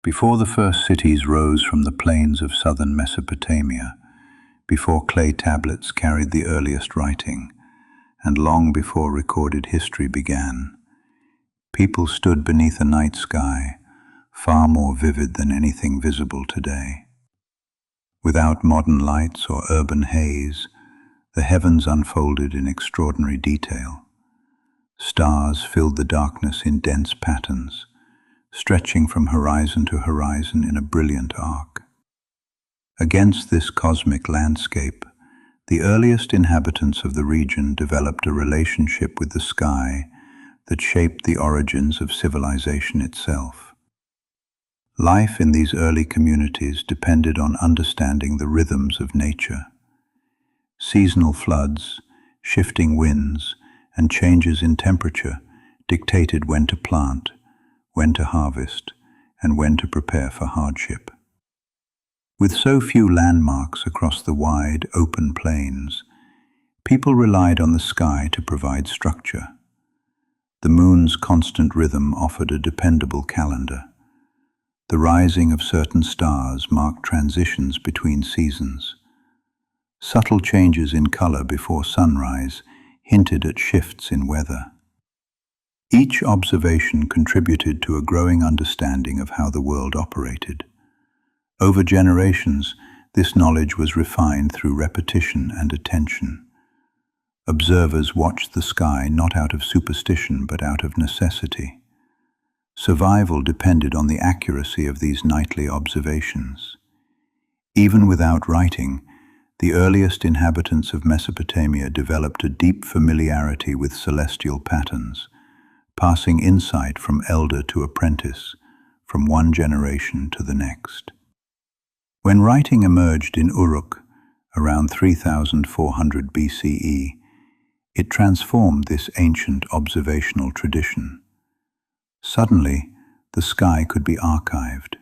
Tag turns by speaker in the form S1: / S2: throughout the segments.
S1: Before the first cities rose from the plains of southern Mesopotamia, before clay tablets carried the earliest writing, and long before recorded history began, people stood beneath a night sky far more vivid than anything visible today. Without modern lights or urban haze, the heavens unfolded in extraordinary detail. Stars filled the darkness in dense patterns, stretching from horizon to horizon in a brilliant arc. Against this cosmic landscape, the earliest inhabitants of the region developed a relationship with the sky that shaped the origins of civilization itself. Life in these early communities depended on understanding the rhythms of nature. Seasonal floods, shifting winds, and changes in temperature dictated when to plant, when to harvest, and when to prepare for hardship. With so few landmarks across the wide, open plains, people relied on the sky to provide structure. The moon's constant rhythm offered a dependable calendar. The rising of certain stars marked transitions between seasons. Subtle changes in color before sunrise hinted at shifts in weather. Each observation contributed to a growing understanding of how the world operated. Over generations, this knowledge was refined through repetition and attention. Observers watched the sky not out of superstition but out of necessity. Survival depended on the accuracy of these nightly observations. Even without writing, the earliest inhabitants of Mesopotamia developed a deep familiarity with celestial patterns, passing insight from elder to apprentice, from one generation to the next. When writing emerged in Uruk around 3400 BCE, it transformed this ancient observational tradition. Suddenly, the sky could be archived.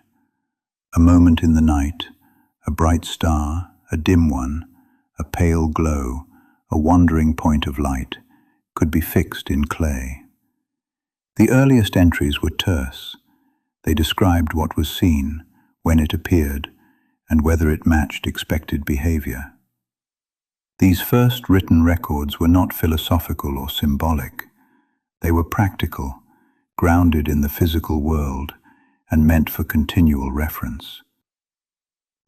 S1: A moment in the night, a bright star, a dim one, a pale glow, a wandering point of light, could be fixed in clay. The earliest entries were terse. They described what was seen, when it appeared, and whether it matched expected behavior. These first written records were not philosophical or symbolic. They were practical, grounded in the physical world, and meant for continual reference.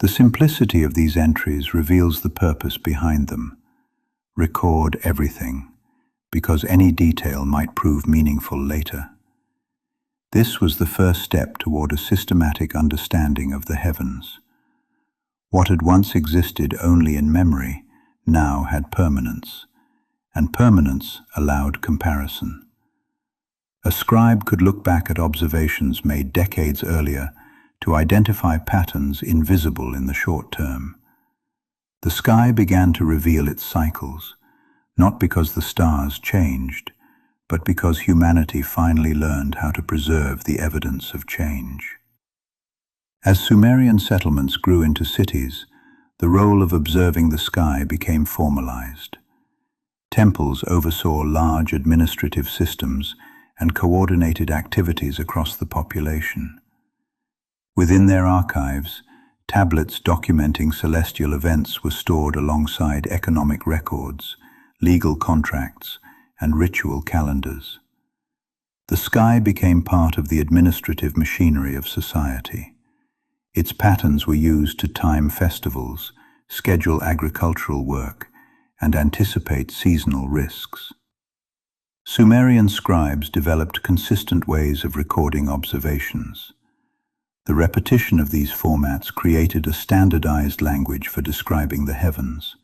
S1: The simplicity of these entries reveals the purpose behind them. Record everything, because any detail might prove meaningful later. This was the first step toward a systematic understanding of the heavens. What had once existed only in memory now had permanence, and permanence allowed comparison. A scribe could look back at observations made decades earlier to identify patterns invisible in the short term. The sky began to reveal its cycles, not because the stars changed, but because humanity finally learned how to preserve the evidence of change. As Sumerian settlements grew into cities, the role of observing the sky became formalized. Temples oversaw large administrative systems and coordinated activities across the population. Within their archives, tablets documenting celestial events were stored alongside economic records, legal contracts, and ritual calendars. The sky became part of the administrative machinery of society. Its patterns were used to time festivals, schedule agricultural work, and anticipate seasonal risks. Sumerian scribes developed consistent ways of recording observations. The repetition of these formats created a standardized language for describing the heavens.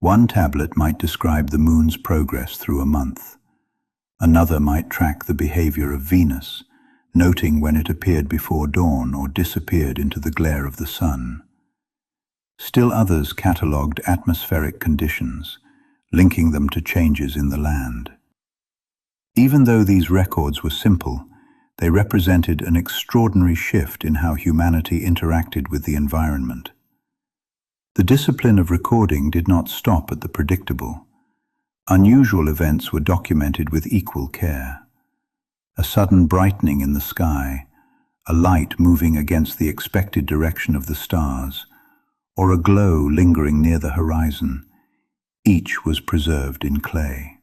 S1: One tablet might describe the moon's progress through a month. Another might track the behavior of Venus, noting when it appeared before dawn or disappeared into the glare of the sun. Still others catalogued atmospheric conditions, linking them to changes in the land. Even though these records were simple, they represented an extraordinary shift in how humanity interacted with the environment. The discipline of recording did not stop at the predictable. Unusual events were documented with equal care. A sudden brightening in the sky, a light moving against the expected direction of the stars, or a glow lingering near the horizon. Each was preserved in clay.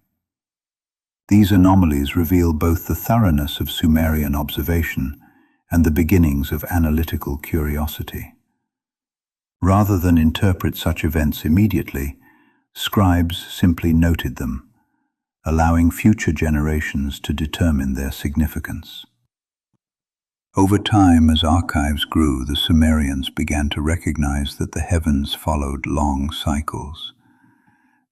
S1: These anomalies reveal both the thoroughness of Sumerian observation and the beginnings of analytical curiosity. Rather than interpret such events immediately, scribes simply noted them, allowing future generations to determine their significance. Over time, as archives grew, the Sumerians began to recognize that the heavens followed long cycles.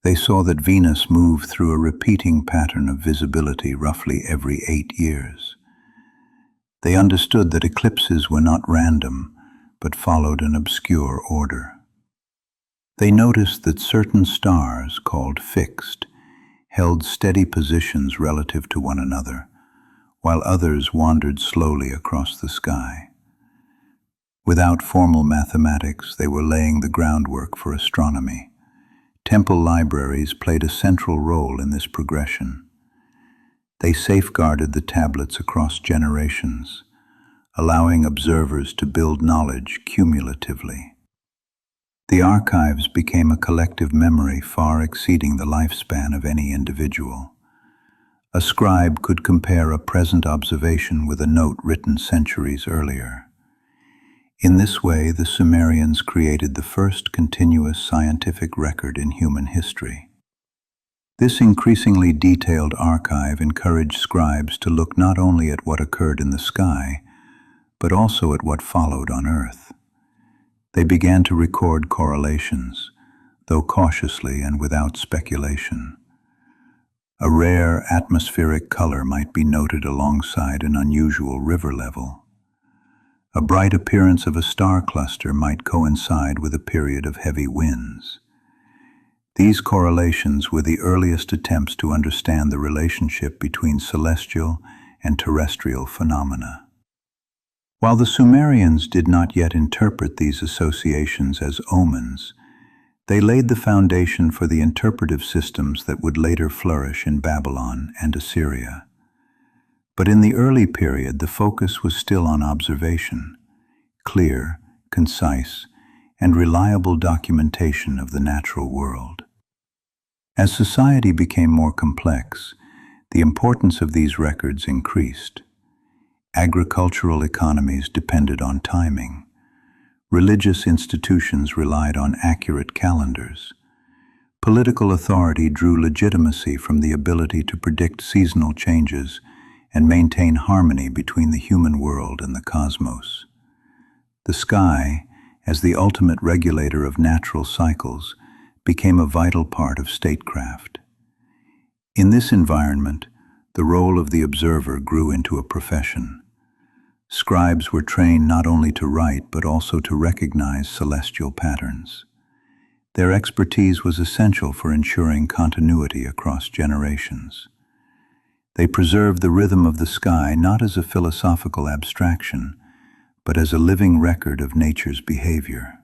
S1: They saw that Venus moved through a repeating pattern of visibility roughly every 8 years. They understood that eclipses were not random, but followed an obscure order. They noticed that certain stars, called fixed, held steady positions relative to one another, while others wandered slowly across the sky. Without formal mathematics, they were laying the groundwork for astronomy. Temple libraries played a central role in this progression. They safeguarded the tablets across generations, allowing observers to build knowledge cumulatively. The archives became a collective memory far exceeding the lifespan of any individual. A scribe could compare a present observation with a note written centuries earlier. In this way, the Sumerians created the first continuous scientific record in human history. This increasingly detailed archive encouraged scribes to look not only at what occurred in the sky, but also at what followed on Earth. They began to record correlations, though cautiously and without speculation. A rare atmospheric color might be noted alongside an unusual river level. A bright appearance of a star cluster might coincide with a period of heavy winds. These correlations were the earliest attempts to understand the relationship between celestial and terrestrial phenomena. While the Sumerians did not yet interpret these associations as omens, they laid the foundation for the interpretive systems that would later flourish in Babylon and Assyria. But in the early period, the focus was still on observation, clear, concise, and reliable documentation of the natural world. As society became more complex, the importance of these records increased. Agricultural economies depended on timing. Religious institutions relied on accurate calendars. Political authority drew legitimacy from the ability to predict seasonal changes and maintain harmony between the human world and the cosmos. The sky, as the ultimate regulator of natural cycles, became a vital part of statecraft. In this environment, the role of the observer grew into a profession. Scribes were trained not only to write but also to recognize celestial patterns. Their expertise was essential for ensuring continuity across generations. They preserved the rhythm of the sky not as a philosophical abstraction, but as a living record of nature's behavior.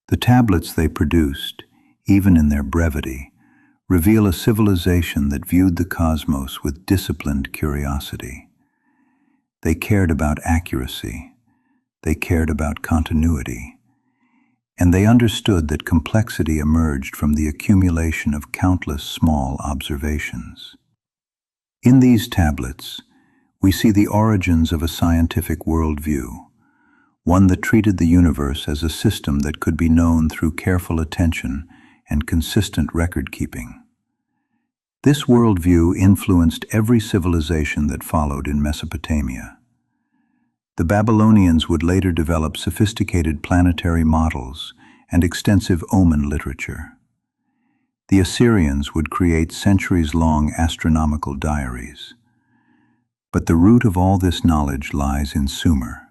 S1: The tablets they produced, even in their brevity, reveal a civilization that viewed the cosmos with disciplined curiosity. They cared about accuracy, they cared about continuity, and they understood that complexity emerged from the accumulation of countless small observations. In these tablets, we see the origins of a scientific worldview, one that treated the universe as a system that could be known through careful attention and consistent record-keeping. This worldview influenced every civilization that followed in Mesopotamia. The Babylonians would later develop sophisticated planetary models and extensive omen literature. The Assyrians would create centuries-long astronomical diaries. But the root of all this knowledge lies in Sumer,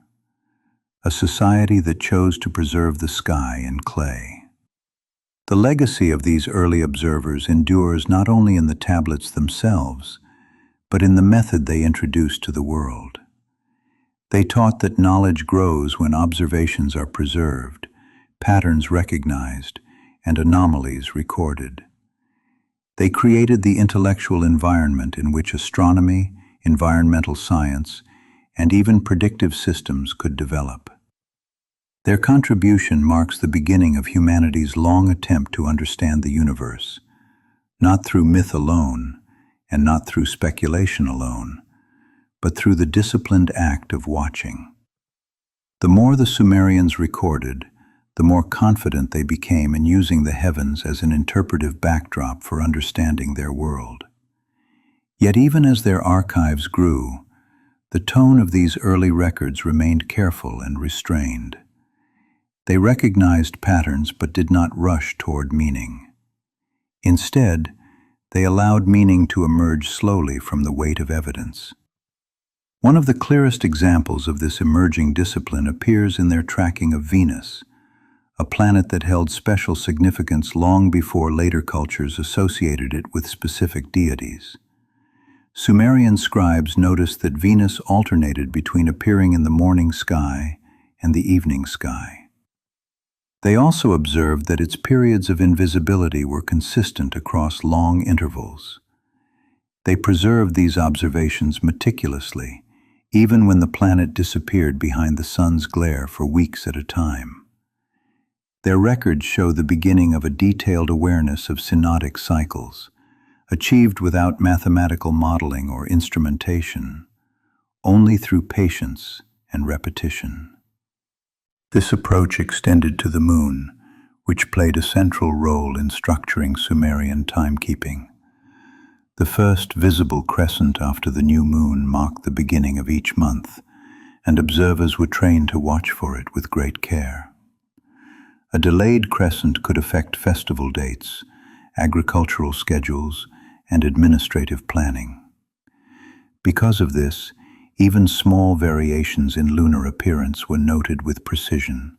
S1: a society that chose to preserve the sky in clay. The legacy of these early observers endures not only in the tablets themselves, but in the method they introduced to the world. They taught that knowledge grows when observations are preserved, patterns recognized, and anomalies recorded. They created the intellectual environment in which astronomy, environmental science, and even predictive systems could develop. Their contribution marks the beginning of humanity's long attempt to understand the universe, not through myth alone, and not through speculation alone, but through the disciplined act of watching. The more the Sumerians recorded, the more confident they became in using the heavens as an interpretive backdrop for understanding their world. Yet even as their archives grew, the tone of these early records remained careful and restrained. They recognized patterns but did not rush toward meaning. Instead, they allowed meaning to emerge slowly from the weight of evidence. One of the clearest examples of this emerging discipline appears in their tracking of Venus, a planet that held special significance long before later cultures associated it with specific deities. Sumerian scribes noticed that Venus alternated between appearing in the morning sky and the evening sky. They also observed that its periods of invisibility were consistent across long intervals. They preserved these observations meticulously, even when the planet disappeared behind the sun's glare for weeks at a time. Their records show the beginning of a detailed awareness of synodic cycles, achieved without mathematical modeling or instrumentation, only through patience and repetition. This approach extended to the moon, which played a central role in structuring Sumerian timekeeping. The first visible crescent after the new moon marked the beginning of each month, and observers were trained to watch for it with great care. A delayed crescent could affect festival dates, agricultural schedules, and administrative planning. Because of this, even small variations in lunar appearance were noted with precision.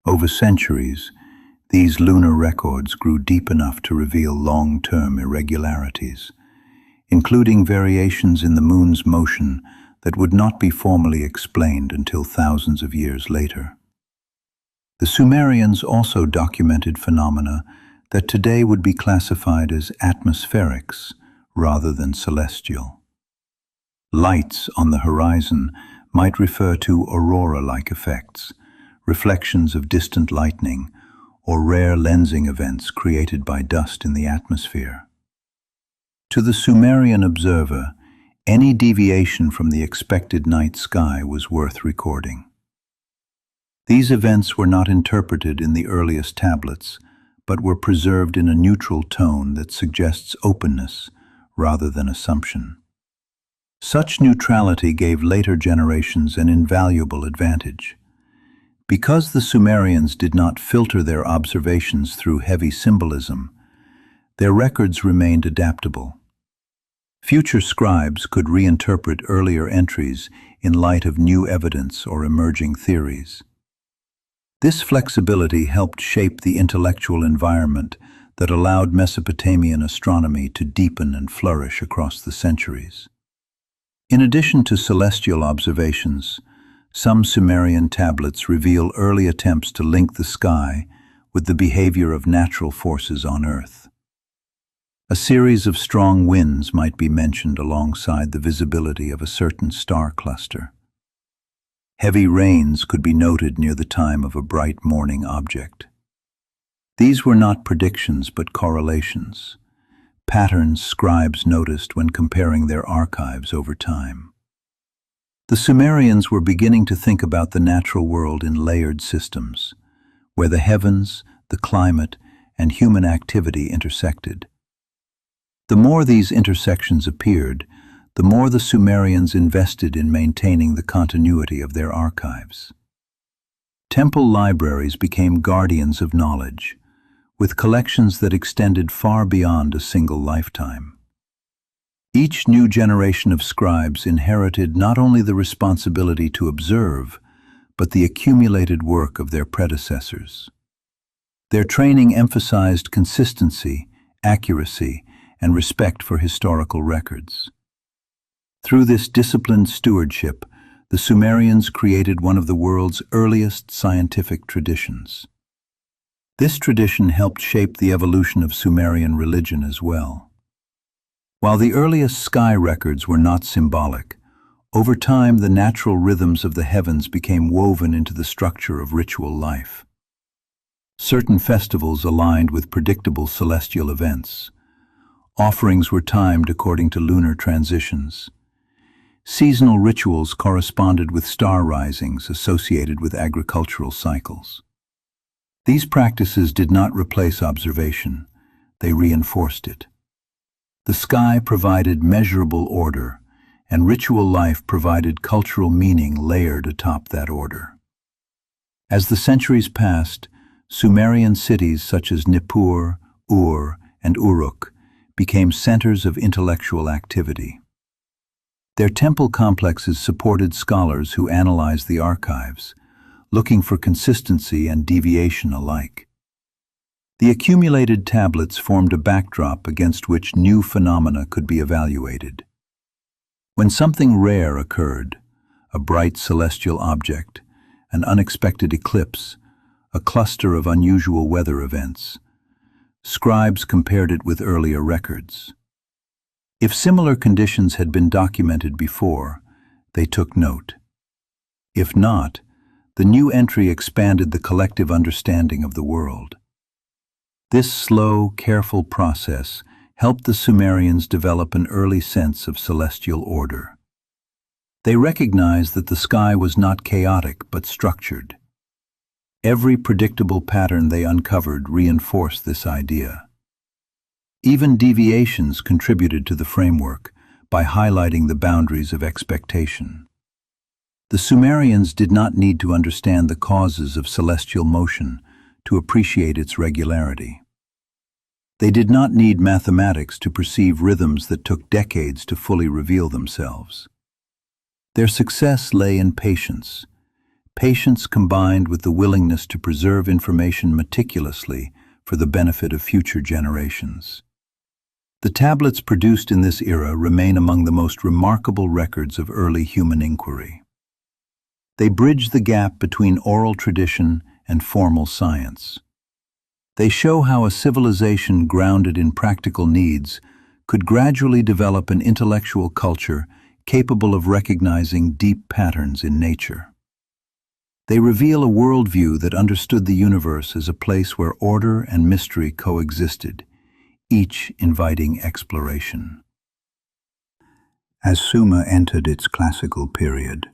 S1: Over centuries, these lunar records grew deep enough to reveal long-term irregularities, including variations in the moon's motion that would not be formally explained until thousands of years later. The Sumerians also documented phenomena that today would be classified as atmospherics rather than celestial. Lights on the horizon might refer to aurora-like effects, reflections of distant lightning, or rare lensing events created by dust in the atmosphere. To the Sumerian observer, any deviation from the expected night sky was worth recording. These events were not interpreted in the earliest tablets, but were preserved in a neutral tone that suggests openness rather than assumption. Such neutrality gave later generations an invaluable advantage. Because the Sumerians did not filter their observations through heavy symbolism, their records remained adaptable. Future scribes could reinterpret earlier entries in light of new evidence or emerging theories. This flexibility helped shape the intellectual environment that allowed Mesopotamian astronomy to deepen and flourish across the centuries. In addition to celestial observations, some Sumerian tablets reveal early attempts to link the sky with the behavior of natural forces on Earth. A series of strong winds might be mentioned alongside the visibility of a certain star cluster. Heavy rains could be noted near the time of a bright morning object. These were not predictions but correlations, patterns scribes noticed when comparing their archives over time. The Sumerians were beginning to think about the natural world in layered systems, where the heavens, the climate, and human activity intersected. The more these intersections appeared, the more the Sumerians invested in maintaining the continuity of their archives. Temple libraries became guardians of knowledge, with collections that extended far beyond a single lifetime. Each new generation of scribes inherited not only the responsibility to observe, but the accumulated work of their predecessors. Their training emphasized consistency, accuracy, and respect for historical records. Through this disciplined stewardship, the Sumerians created one of the world's earliest scientific traditions. This tradition helped shape the evolution of Sumerian religion as well. While the earliest sky records were not symbolic, Over time, the natural rhythms of the heavens became woven into the structure of ritual life. Certain festivals aligned with predictable celestial events. Offerings were timed according to lunar transitions. Seasonal rituals corresponded with star risings associated with agricultural cycles. These practices did not replace observation, they reinforced it. The sky provided measurable order, and ritual life provided cultural meaning layered atop that order. As the centuries passed, Sumerian cities such as Nippur, Ur, and Uruk became centers of intellectual activity. Their temple complexes supported scholars who analyzed the archives, looking for consistency and deviation alike. The accumulated tablets formed a backdrop against which new phenomena could be evaluated. When something rare occurred, a bright celestial object, an unexpected eclipse, a cluster of unusual weather events, scribes compared it with earlier records. If similar conditions had been documented before, they took note. If not, the new entry expanded the collective understanding of the world. This slow, careful process helped the Sumerians develop an early sense of celestial order. They recognized that the sky was not chaotic but structured. Every predictable pattern they uncovered reinforced this idea. Even deviations contributed to the framework by highlighting the boundaries of expectation. The Sumerians did not need to understand the causes of celestial motion to appreciate its regularity. They did not need mathematics to perceive rhythms that took decades to fully reveal themselves. Their success lay in patience combined with the willingness to preserve information meticulously for the benefit of future generations. The tablets produced in this era remain among the most remarkable records of early human inquiry. They bridge the gap between oral tradition and formal science. They show how a civilization grounded in practical needs could gradually develop an intellectual culture capable of recognizing deep patterns in nature. They reveal a worldview that understood the universe as a place where order and mystery coexisted, each inviting exploration. As Sumer entered its classical period,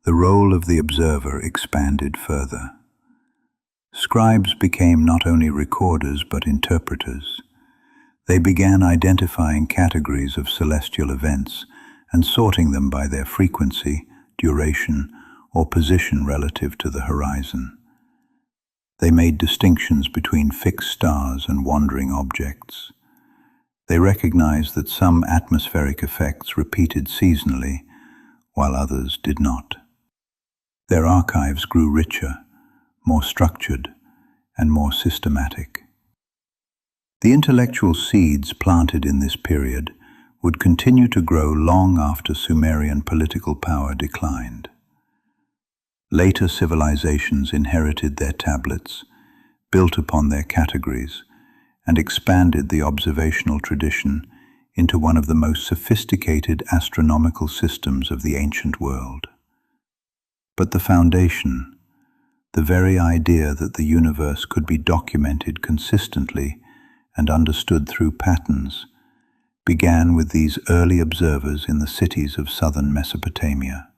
S1: the role of the observer expanded further. Scribes became not only recorders but interpreters. They began identifying categories of celestial events and sorting them by their frequency, duration, or position relative to the horizon. They made distinctions between fixed stars and wandering objects. They recognized that some atmospheric effects repeated seasonally, while others did not. Their archives grew richer, more structured, and more systematic. The intellectual seeds planted in this period would continue to grow long after Sumerian political power declined. Later civilizations inherited their tablets, built upon their categories, and expanded the observational tradition into one of the most sophisticated astronomical systems of the ancient world. But the foundation, the very idea that the universe could be documented consistently and understood through patterns, began with these early observers in the cities of southern Mesopotamia.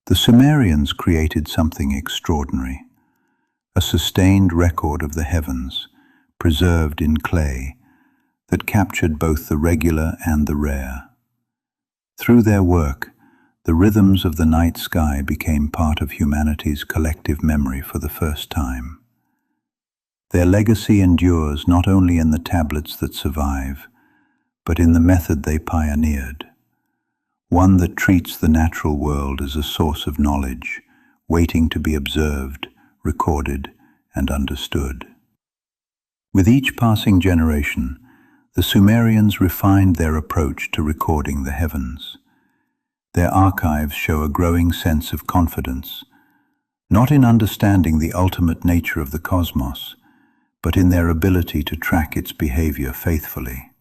S1: The Sumerians created something extraordinary, a sustained record of the heavens, preserved in clay, that captured both the regular and the rare. Through their work, the rhythms of the night sky became part of humanity's collective memory for the first time. Their legacy endures not only in the tablets that survive, but in the method they pioneered, one that treats the natural world as a source of knowledge, waiting to be observed, recorded, and understood. With each passing generation, the Sumerians refined their approach to recording the heavens. Their archives show a growing sense of confidence, not in understanding the ultimate nature of the cosmos, but in their ability to track its behavior faithfully.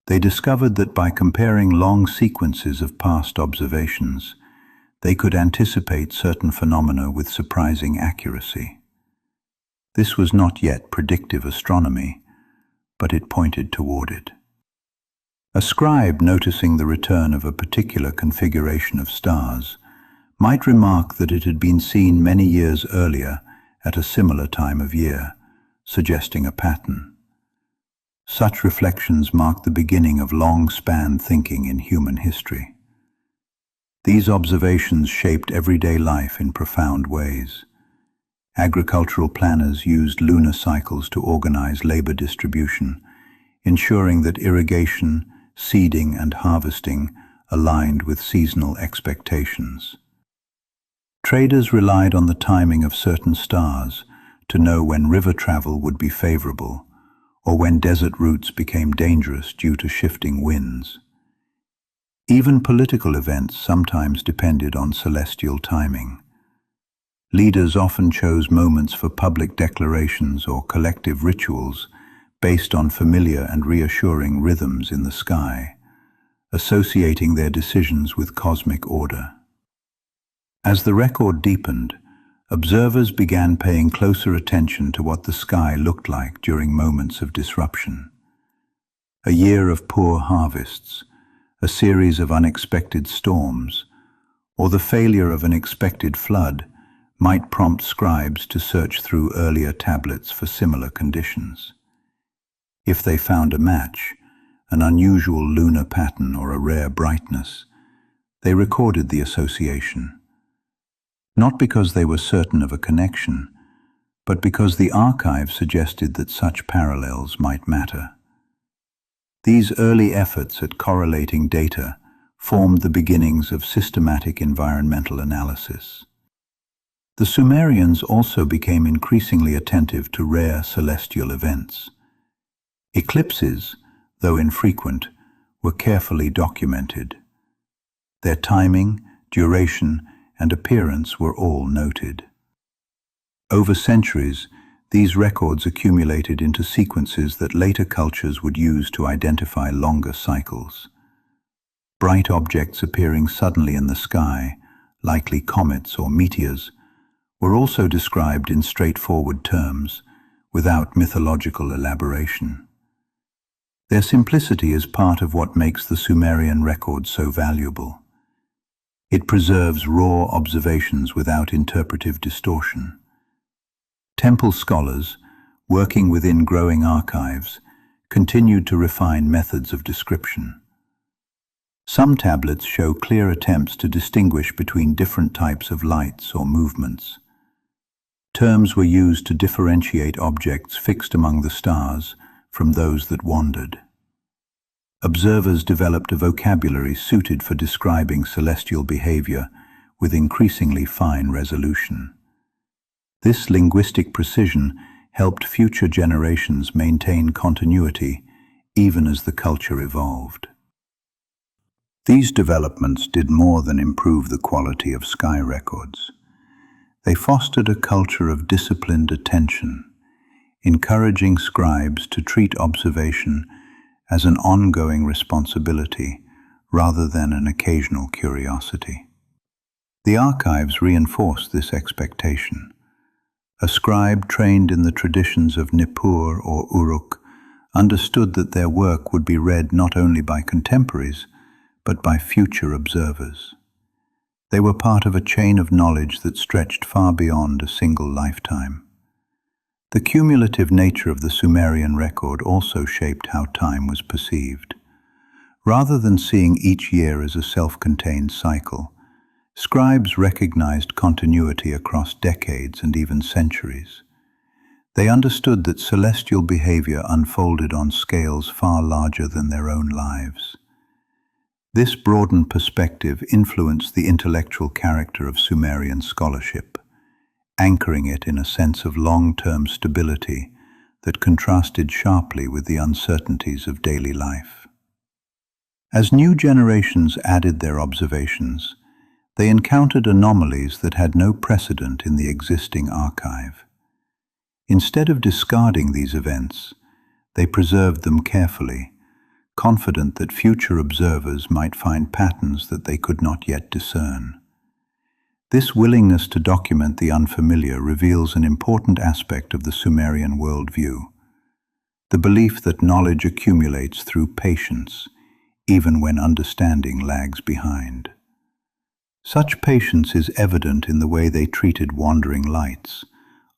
S1: They discovered that by comparing long sequences of past observations, they could anticipate certain phenomena with surprising accuracy. This was not yet predictive astronomy, but it pointed toward it. A scribe noticing the return of a particular configuration of stars might remark that it had been seen many years earlier at a similar time of year, suggesting a pattern. Such reflections mark the beginning of long-span thinking in human history. These observations shaped everyday life in profound ways. Agricultural planners used lunar cycles to organize labor distribution, ensuring that irrigation, seeding, and harvesting aligned with seasonal expectations. Traders relied on the timing of certain stars to know when river travel would be favorable, or when desert routes became dangerous due to shifting winds. Even political events sometimes depended on celestial timing. Leaders often chose moments for public declarations or collective rituals based on familiar and reassuring rhythms in the sky, associating their decisions with cosmic order. As the record deepened, observers began paying closer attention to what the sky looked like during moments of disruption. A year of poor harvests, a series of unexpected storms, or the failure of an expected flood might prompt scribes to search through earlier tablets for similar conditions. If they found a match, an unusual lunar pattern or a rare brightness, they recorded the association. Not because they were certain of a connection, but because the archive suggested that such parallels might matter. These early efforts at correlating data formed the beginnings of systematic environmental analysis. The Sumerians also became increasingly attentive to rare celestial events. Eclipses, though infrequent, were carefully documented. Their timing, duration, and appearance were all noted. Over centuries, these records accumulated into sequences that later cultures would use to identify longer cycles. Bright objects appearing suddenly in the sky, likely comets or meteors, were also described in straightforward terms, without mythological elaboration. Their simplicity is part of what makes the Sumerian record so valuable. It preserves raw observations without interpretive distortion. Temple scholars, working within growing archives, continued to refine methods of description. Some tablets show clear attempts to distinguish between different types of lights or movements. Terms were used to differentiate objects fixed among the stars from those that wandered. Observers developed a vocabulary suited for describing celestial behavior with increasingly fine resolution. This linguistic precision helped future generations maintain continuity even as the culture evolved. These developments did more than improve the quality of sky records. They fostered a culture of disciplined attention, encouraging scribes to treat observation as an ongoing responsibility rather than an occasional curiosity. The archives reinforced this expectation. A scribe trained in the traditions of Nippur or Uruk understood that their work would be read not only by contemporaries, but by future observers. They were part of a chain of knowledge that stretched far beyond a single lifetime. The cumulative nature of the Sumerian record also shaped how time was perceived. Rather than seeing each year as a self-contained cycle, scribes recognized continuity across decades and even centuries. They understood that celestial behavior unfolded on scales far larger than their own lives. This broadened perspective influenced the intellectual character of Sumerian scholarship, anchoring it in a sense of long-term stability that contrasted sharply with the uncertainties of daily life. As new generations added their observations, they encountered anomalies that had no precedent in the existing archive. Instead of discarding these events, they preserved them carefully, confident that future observers might find patterns that they could not yet discern. This willingness to document the unfamiliar reveals an important aspect of the Sumerian worldview, the belief that knowledge accumulates through patience, even when understanding lags behind. Such patience is evident in the way they treated wandering lights,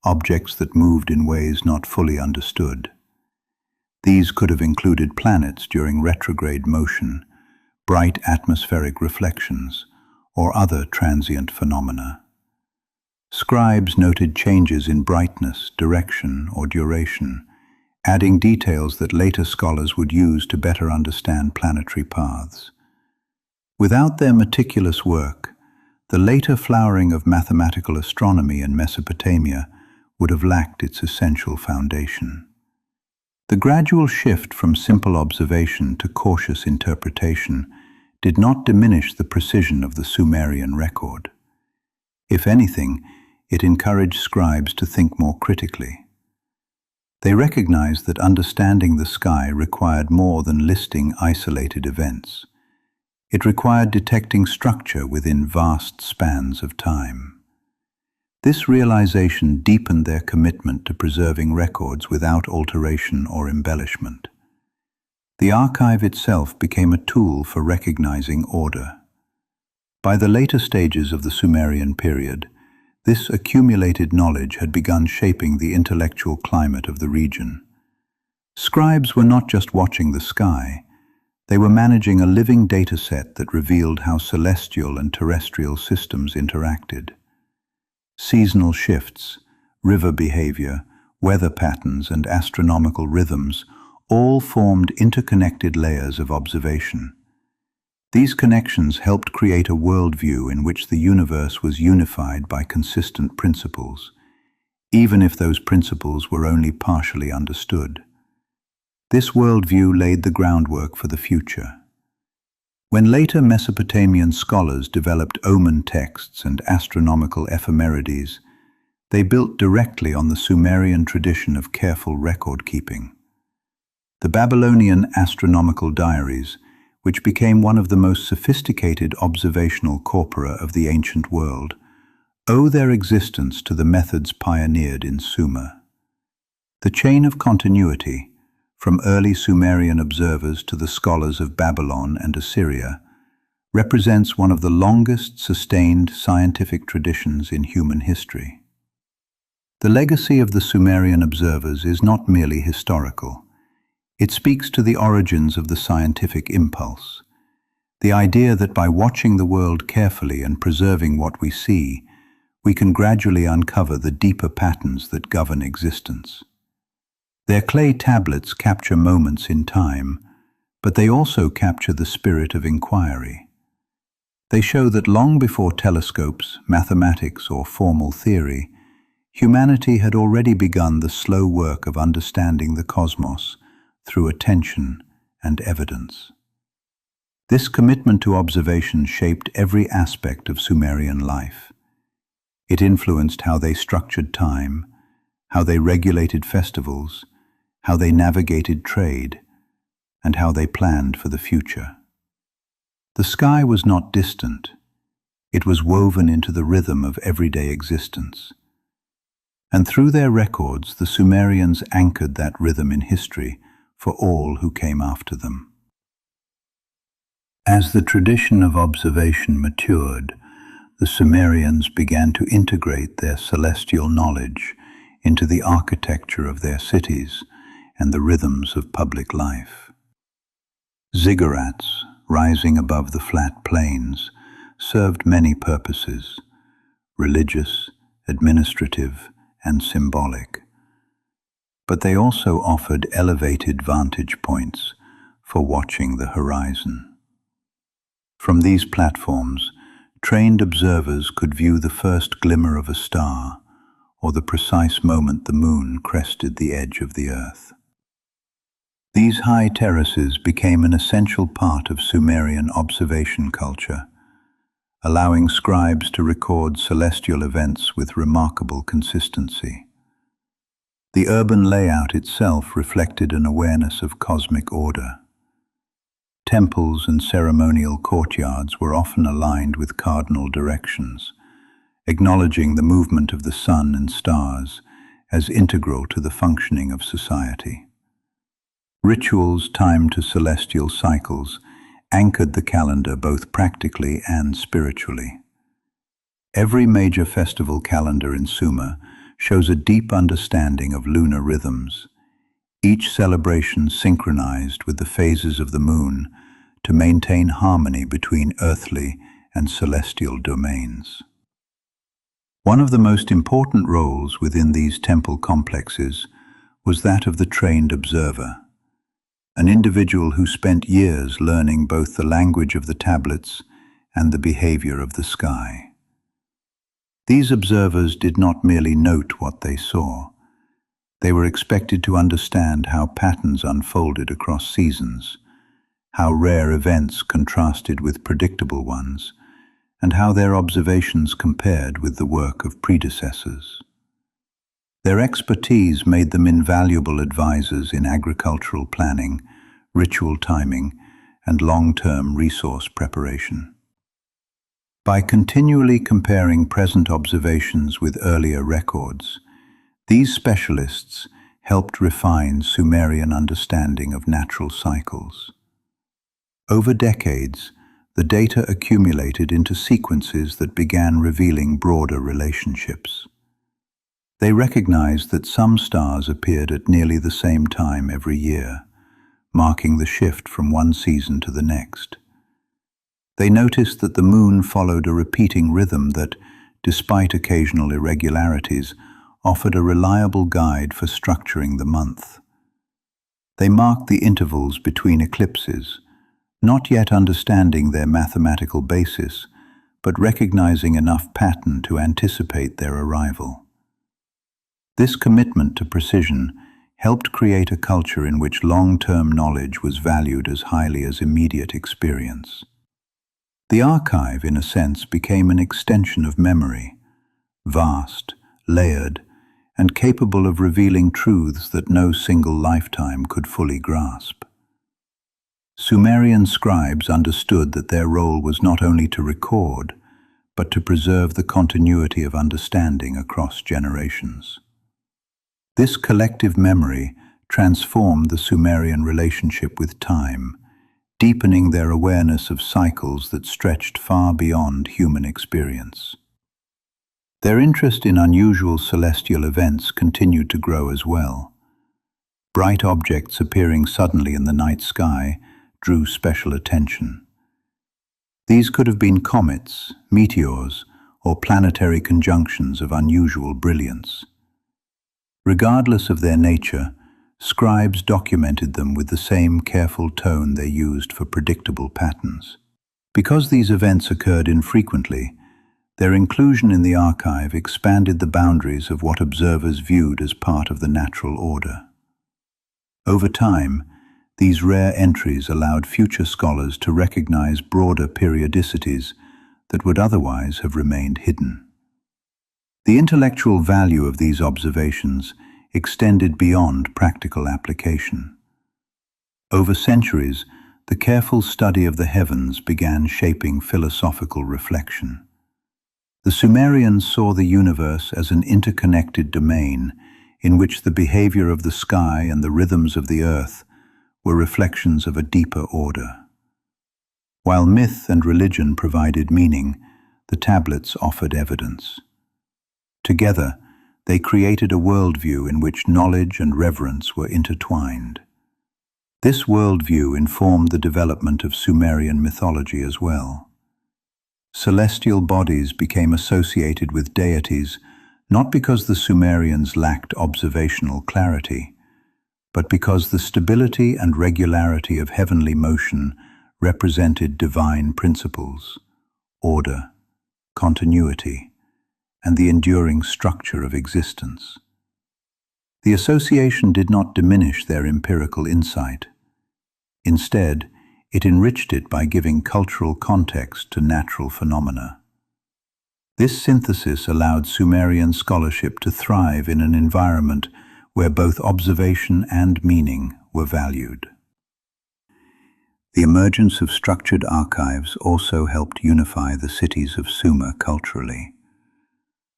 S1: objects that moved in ways not fully understood. These could have included planets during retrograde motion, bright atmospheric reflections, or other transient phenomena. Scribes noted changes in brightness, direction, or duration, adding details that later scholars would use to better understand planetary paths. Without their meticulous work, the later flowering of mathematical astronomy in Mesopotamia would have lacked its essential foundation. The gradual shift from simple observation to cautious interpretation did not diminish the precision of the Sumerian record. If anything, it encouraged scribes to think more critically. They recognized that understanding the sky required more than listing isolated events. It required detecting structure within vast spans of time. This realization deepened their commitment to preserving records without alteration or embellishment. The archive itself became a tool for recognizing order. By the later stages of the Sumerian period, this accumulated knowledge had begun shaping the intellectual climate of the region. Scribes were not just watching the sky, they were managing a living data set that revealed how celestial and terrestrial systems interacted. Seasonal shifts, river behavior, weather patterns, and astronomical rhythms all formed interconnected layers of observation. These connections helped create a worldview in which the universe was unified by consistent principles, even if those principles were only partially understood. This worldview laid the groundwork for the future. When later Mesopotamian scholars developed omen texts and astronomical ephemerides, they built directly on the Sumerian tradition of careful record-keeping. The Babylonian astronomical diaries, which became one of the most sophisticated observational corpora of the ancient world, owe their existence to the methods pioneered in Sumer. The chain of continuity, from early Sumerian observers to the scholars of Babylon and Assyria, represents one of the longest sustained scientific traditions in human history. The legacy of the Sumerian observers is not merely historical. It speaks to the origins of the scientific impulse, the idea that by watching the world carefully and preserving what we see, we can gradually uncover the deeper patterns that govern existence. Their clay tablets capture moments in time, but they also capture the spirit of inquiry. They show that long before telescopes, mathematics, or formal theory, humanity had already begun the slow work of understanding the cosmos through attention and evidence. This commitment to observation shaped every aspect of Sumerian life. It influenced how they structured time, how they regulated festivals, how they navigated trade, and how they planned for the future. The sky was not distant. It was woven into the rhythm of everyday existence. And through their records, the Sumerians anchored that rhythm in history for all who came after them. As the tradition of observation matured, the Sumerians began to integrate their celestial knowledge into the architecture of their cities and the rhythms of public life. Ziggurats, rising above the flat plains, served many purposes: religious, administrative, and symbolic. But they also offered elevated vantage points for watching the horizon. From these platforms, trained observers could view the first glimmer of a star or the precise moment the moon crested the edge of the earth. These high terraces became an essential part of Sumerian observation culture, allowing scribes to record celestial events with remarkable consistency. The urban layout itself reflected an awareness of cosmic order. Temples and ceremonial courtyards were often aligned with cardinal directions, acknowledging the movement of the sun and stars as integral to the functioning of society. Rituals timed to celestial cycles anchored the calendar both practically and spiritually. Every major festival calendar in Sumer shows a deep understanding of lunar rhythms, each celebration synchronized with the phases of the moon to maintain harmony between earthly and celestial domains. One of the most important roles within these temple complexes was that of the trained observer, an individual who spent years learning both the language of the tablets and the behavior of the sky. These observers did not merely note what they saw. They were expected to understand how patterns unfolded across seasons, how rare events contrasted with predictable ones, and how their observations compared with the work of predecessors. Their expertise made them invaluable advisors in agricultural planning, ritual timing, and long-term resource preparation. By continually comparing present observations with earlier records, these specialists helped refine Sumerian understanding of natural cycles. Over decades, the data accumulated into sequences that began revealing broader relationships. They recognized that some stars appeared at nearly the same time every year, marking the shift from one season to the next. They noticed that the moon followed a repeating rhythm that, despite occasional irregularities, offered a reliable guide for structuring the month. They marked the intervals between eclipses, not yet understanding their mathematical basis, but recognizing enough pattern to anticipate their arrival. This commitment to precision helped create a culture in which long-term knowledge was valued as highly as immediate experience. The archive, in a sense, became an extension of memory, vast, layered, and capable of revealing truths that no single lifetime could fully grasp. Sumerian scribes understood that their role was not only to record, but to preserve the continuity of understanding across generations. This collective memory transformed the Sumerian relationship with time, deepening their awareness of cycles that stretched far beyond human experience. Their interest in unusual celestial events continued to grow as well. Bright objects appearing suddenly in the night sky drew special attention. These could have been comets, meteors, or planetary conjunctions of unusual brilliance. Regardless of their nature, scribes documented them with the same careful tone they used for predictable patterns. Because these events occurred infrequently, their inclusion in the archive expanded the boundaries of what observers viewed as part of the natural order. Over time, these rare entries allowed future scholars to recognize broader periodicities that would otherwise have remained hidden. The intellectual value of these observations extended beyond practical application. Over centuries, the careful study of the heavens began shaping philosophical reflection. The Sumerians saw the universe as an interconnected domain in which the behavior of the sky and the rhythms of the earth were reflections of a deeper order. While myth and religion provided meaning, the tablets offered evidence. Together, they created a worldview in which knowledge and reverence were intertwined. This worldview informed the development of Sumerian mythology as well. Celestial bodies became associated with deities not because the Sumerians lacked observational clarity, but because the stability and regularity of heavenly motion represented divine principles, order, continuity, and the enduring structure of existence. The association did not diminish their empirical insight. Instead, it enriched it by giving cultural context to natural phenomena. This synthesis allowed Sumerian scholarship to thrive in an environment where both observation and meaning were valued. The emergence of structured archives also helped unify the cities of Sumer culturally.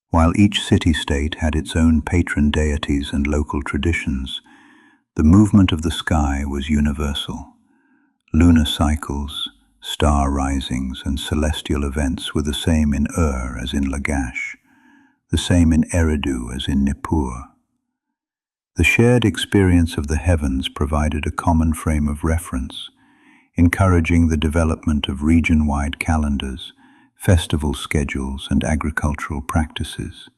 S1: While each city-state had its own patron deities and local traditions, the movement of the sky was universal. Lunar cycles, star risings, and celestial events were the same in Ur as in Lagash, the same in Eridu as in Nippur. The shared experience of the heavens provided a common frame of reference, encouraging the development of region-wide calendars, festival schedules, and agricultural practices.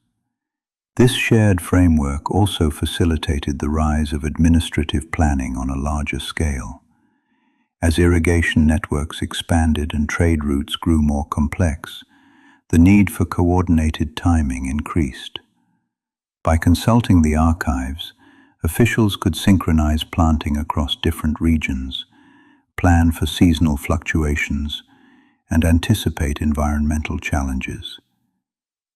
S1: This shared framework also facilitated the rise of administrative planning on a larger scale. As irrigation networks expanded and trade routes grew more complex, the need for coordinated timing increased. By consulting the archives, officials could synchronize planting across different regions, plan for seasonal fluctuations, and anticipate environmental challenges.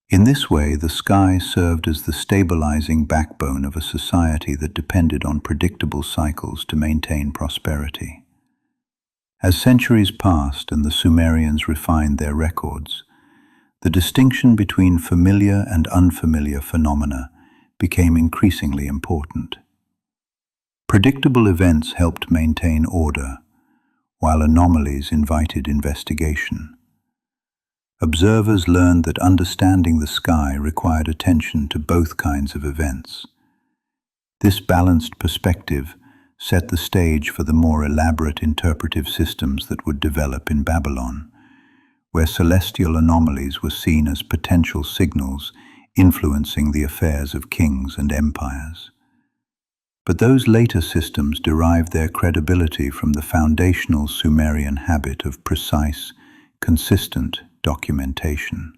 S1: In this way, the sky served as the stabilizing backbone of a society that depended on predictable cycles to maintain prosperity. As centuries passed and the Sumerians refined their records, the distinction between familiar and unfamiliar phenomena became increasingly important. Predictable events helped maintain order, while anomalies invited investigation. Observers learned that understanding the sky required attention to both kinds of events. This balanced perspective set the stage for the more elaborate interpretive systems that would develop in Babylon, where celestial anomalies were seen as potential signals influencing the affairs of kings and empires. But those later systems derived their credibility from the foundational Sumerian habit of precise, consistent documentation.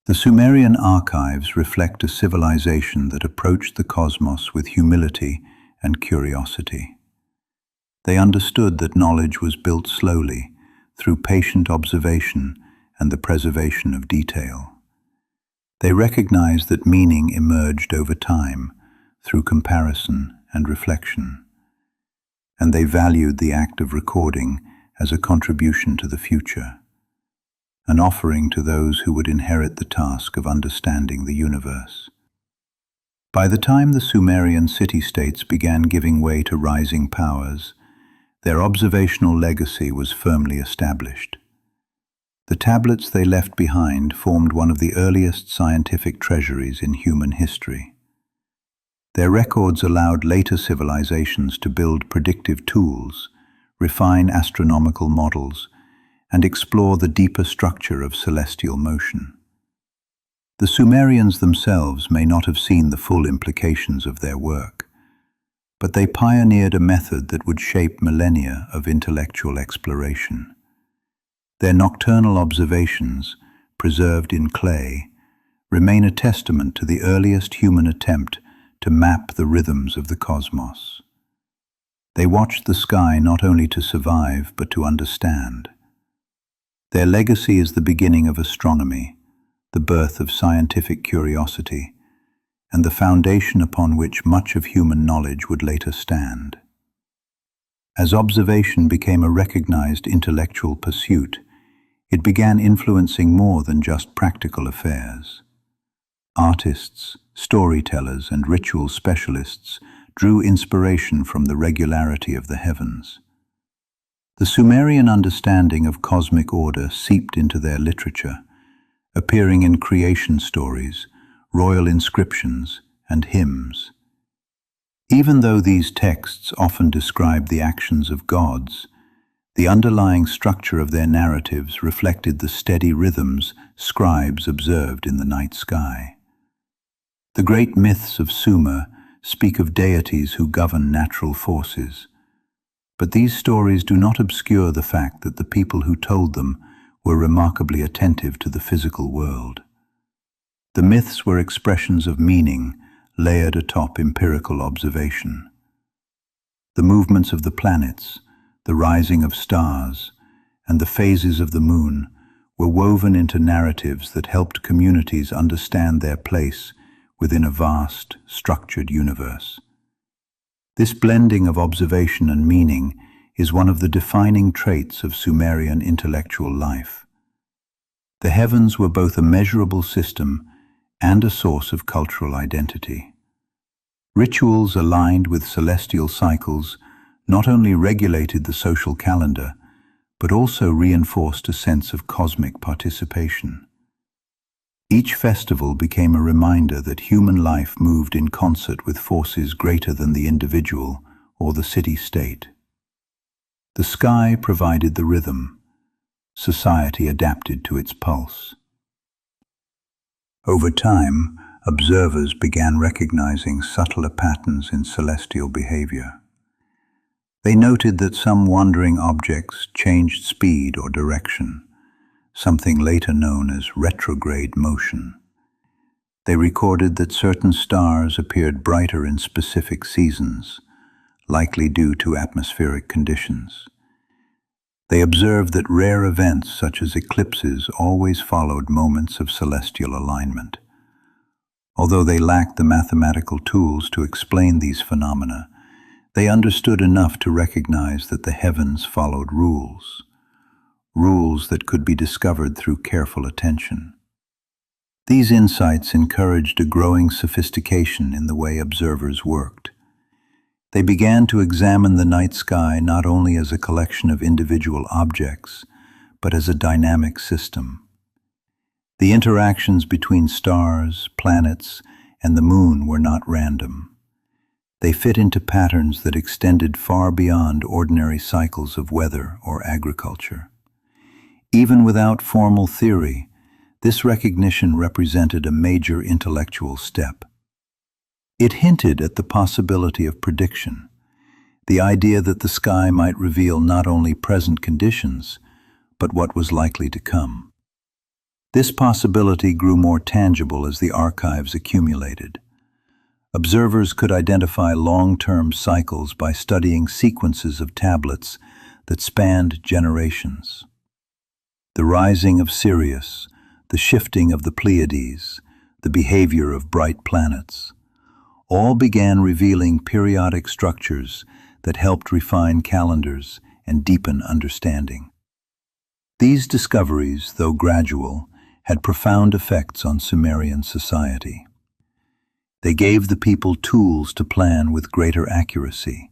S1: The Sumerian archives reflect a civilization that approached the cosmos with humility and curiosity. They understood that knowledge was built slowly, through patient observation and the preservation of detail. They recognized that meaning emerged over time, through comparison and reflection, and they valued the act of recording as a contribution to the future, an offering to those who would inherit the task of understanding the universe. By the time the Sumerian city-states began giving way to rising powers, their observational legacy was firmly established. The tablets they left behind formed one of the earliest scientific treasuries in human history. Their records allowed later civilizations to build predictive tools, refine astronomical models, and explore the deeper structure of celestial motion. The Sumerians themselves may not have seen the full implications of their work, but they pioneered a method that would shape millennia of intellectual exploration. Their nocturnal observations, preserved in clay, remain a testament to the earliest human attempt to map the rhythms of the cosmos. They watched the sky not only to survive, but to understand. Their legacy is the beginning of astronomy, the birth of scientific curiosity, and the foundation upon which much of human knowledge would later stand. As observation became a recognized intellectual pursuit, it began influencing more than just practical affairs. Artists, storytellers, and ritual specialists drew inspiration from the regularity of the heavens. The Sumerian understanding of cosmic order seeped into their literature, appearing in creation stories, royal inscriptions, and hymns. Even though these texts often described the actions of gods, the underlying structure of their narratives reflected the steady rhythms scribes observed in the night sky. The great myths of Sumer speak of deities who govern natural forces, but these stories do not obscure the fact that the people who told them were remarkably attentive to the physical world. The myths were expressions of meaning layered atop empirical observation. The movements of the planets, the rising of stars, and the phases of the moon were woven into narratives that helped communities understand their place within a vast, structured universe. This blending of observation and meaning is one of the defining traits of Sumerian intellectual life. The heavens were both a measurable system and a source of cultural identity. Rituals aligned with celestial cycles not only regulated the social calendar, but also reinforced a sense of cosmic participation. Each festival became a reminder that human life moved in concert with forces greater than the individual or the city-state. The sky provided the rhythm. Society adapted to its pulse. Over time, observers began recognizing subtler patterns in celestial behavior. They noted that some wandering objects changed speed or direction, something later known as retrograde motion. They recorded that certain stars appeared brighter in specific seasons, likely due to atmospheric conditions. They observed that rare events such as eclipses always followed moments of celestial alignment. Although they lacked the mathematical tools to explain these phenomena, they understood enough to recognize that the heavens followed rules that could be discovered through careful attention. These insights encouraged a growing sophistication in the way observers worked. They began to examine the night sky not only as a collection of individual objects, but as a dynamic system. The interactions between stars, planets, and the moon were not random. They fit into patterns that extended far beyond ordinary cycles of weather or agriculture. Even without formal theory, this recognition represented a major intellectual step. It hinted at the possibility of prediction, the idea that the sky might reveal not only present conditions, but what was likely to come. This possibility grew more tangible as the archives accumulated. Observers could identify long-term cycles by studying sequences of tablets that spanned generations. The rising of Sirius, the shifting of the Pleiades, the behavior of bright planets, all began revealing periodic structures that helped refine calendars and deepen understanding. These discoveries, though gradual, had profound effects on Sumerian society. They gave the people tools to plan with greater accuracy,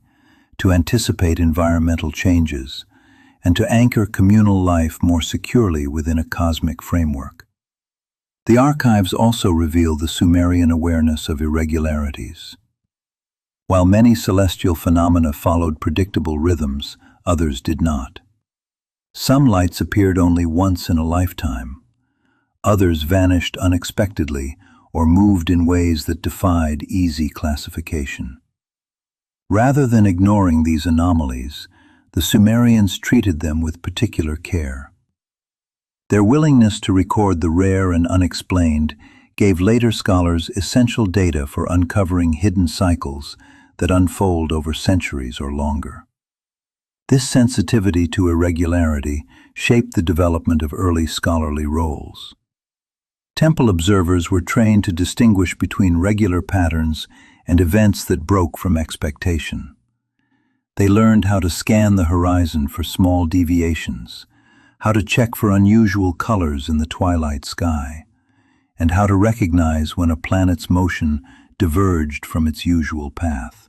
S1: to anticipate environmental changes, and to anchor communal life more securely within a cosmic framework. The archives also reveal the Sumerian awareness of irregularities. While many celestial phenomena followed predictable rhythms, others did not. Some lights appeared only once in a lifetime. Others vanished unexpectedly or moved in ways that defied easy classification. Rather than ignoring these anomalies, the Sumerians treated them with particular care. Their willingness to record the rare and unexplained gave later scholars essential data for uncovering hidden cycles that unfold over centuries or longer. This sensitivity to irregularity shaped the development of early scholarly roles. Temple observers were trained to distinguish between regular patterns and events that broke from expectation. They learned how to scan the horizon for small deviations, how to check for unusual colors in the twilight sky, and how to recognize when a planet's motion diverged from its usual path.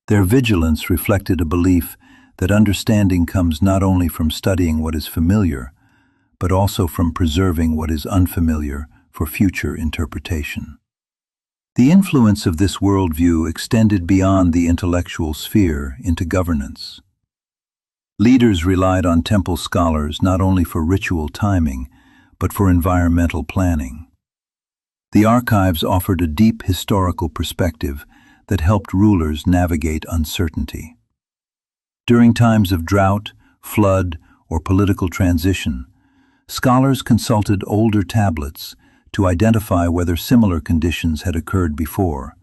S1: Their vigilance reflected a belief that understanding comes not only from studying what is familiar, but also from preserving what is unfamiliar for future interpretation. The influence of this worldview extended beyond the intellectual sphere into governance. Leaders relied on temple scholars not only for ritual timing, but for environmental planning. The archives offered a deep historical perspective that helped rulers navigate uncertainty. During times of drought, flood, or political transition, scholars consulted older tablets to identify whether similar conditions had occurred before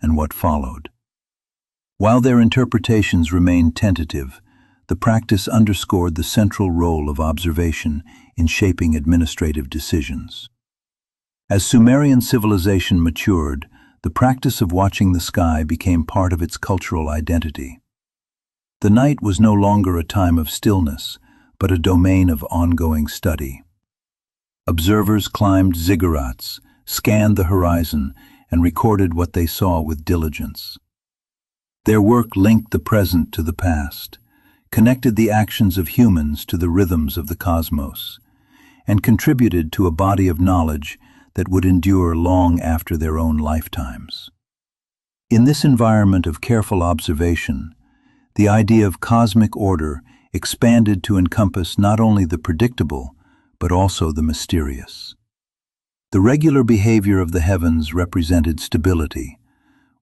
S1: and what followed. While their interpretations remained tentative, the practice underscored the central role of observation in shaping administrative decisions. As Sumerian civilization matured, the practice of watching the sky became part of its cultural identity. The night was no longer a time of stillness, but a domain of ongoing study. Observers climbed ziggurats, scanned the horizon, and recorded what they saw with diligence. Their work linked the present to the past, connected the actions of humans to the rhythms of the cosmos, and contributed to a body of knowledge that would endure long after their own lifetimes. In this environment of careful observation, the idea of cosmic order expanded to encompass not only the predictable, but also the mysterious. The regular behavior of the heavens represented stability,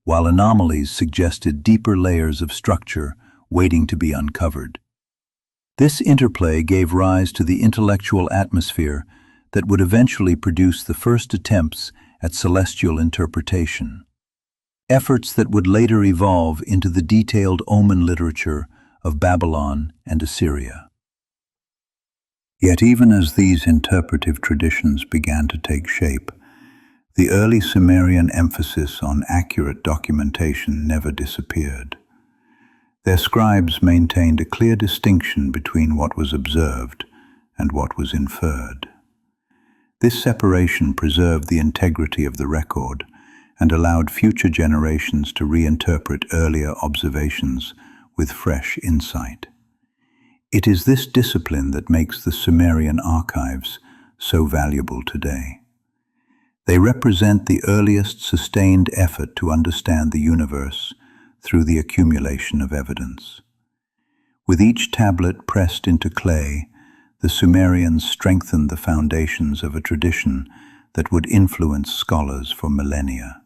S1: while anomalies suggested deeper layers of structure waiting to be uncovered. This interplay gave rise to the intellectual atmosphere that would eventually produce the first attempts at celestial interpretation, efforts that would later evolve into the detailed omen literature of Babylon and Assyria. Yet even as these interpretive traditions began to take shape, the early Sumerian emphasis on accurate documentation never disappeared. Their scribes maintained a clear distinction between what was observed and what was inferred. This separation preserved the integrity of the record and allowed future generations to reinterpret earlier observations with fresh insight. It is this discipline that makes the Sumerian archives so valuable today. They represent the earliest sustained effort to understand the universe through the accumulation of evidence. With each tablet pressed into clay, the Sumerians strengthened the foundations of a tradition that would influence scholars for millennia.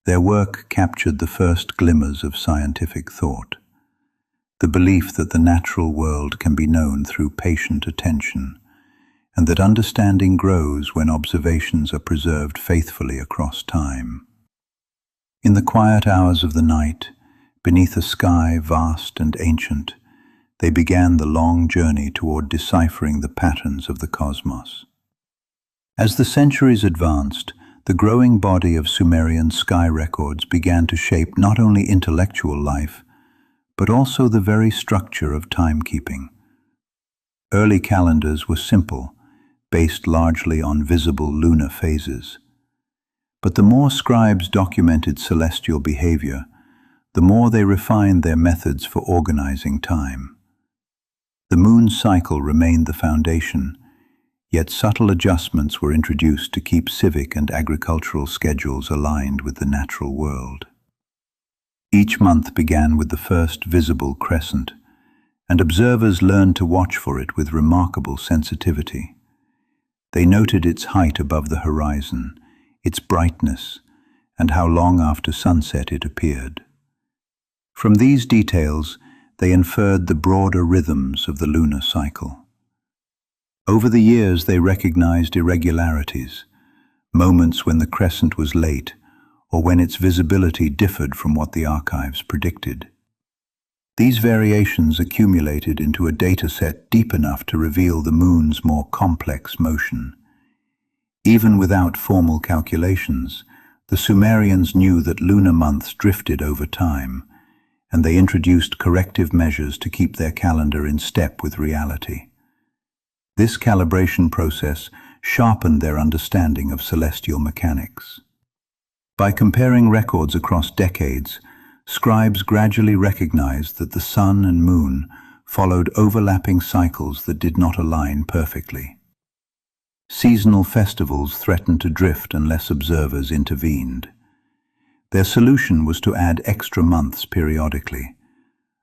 S1: Their work captured the first glimmers of scientific thought, the belief that the natural world can be known through patient attention, and that understanding grows when observations are preserved faithfully across time. In the quiet hours of the night, beneath a sky vast and ancient, they began the long journey toward deciphering the patterns of the cosmos. As the centuries advanced, the growing body of Sumerian sky records began to shape not only intellectual life, but also the very structure of timekeeping. Early calendars were simple, based largely on visible lunar phases. But the more scribes documented celestial behavior, the more they refined their methods for organizing time. The moon's cycle remained the foundation, yet subtle adjustments were introduced to keep civic and agricultural schedules aligned with the natural world. Each month began with the first visible crescent, and observers learned to watch for it with remarkable sensitivity. They noted its height above the horizon, its brightness, and how long after sunset it appeared. From these details, they inferred the broader rhythms of the lunar cycle. Over the years, they recognized irregularities, moments when the crescent was late, or when its visibility differed from what the archives predicted. These variations accumulated into a dataset deep enough to reveal the moon's more complex motion. Even without formal calculations, the Sumerians knew that lunar months drifted over time, and they introduced corrective measures to keep their calendar in step with reality. This calibration process sharpened their understanding of celestial mechanics. By comparing records across decades, scribes gradually recognized that the sun and moon followed overlapping cycles that did not align perfectly. Seasonal festivals threatened to drift unless observers intervened. Their solution was to add extra months periodically,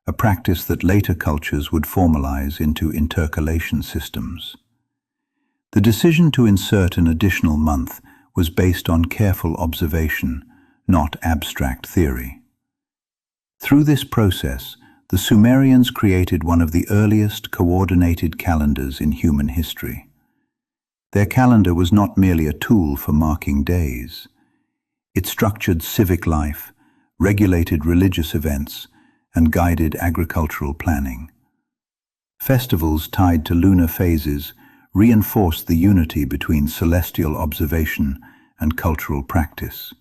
S1: a practice that later cultures would formalize into intercalation systems. The decision to insert an additional month was based on careful observation, not abstract theory. Through this process, the Sumerians created one of the earliest coordinated calendars in human history. Their calendar was not merely a tool for marking days. It structured civic life, regulated religious events, and guided agricultural planning. Festivals tied to lunar phases reinforced the unity between celestial observation and cultural practice.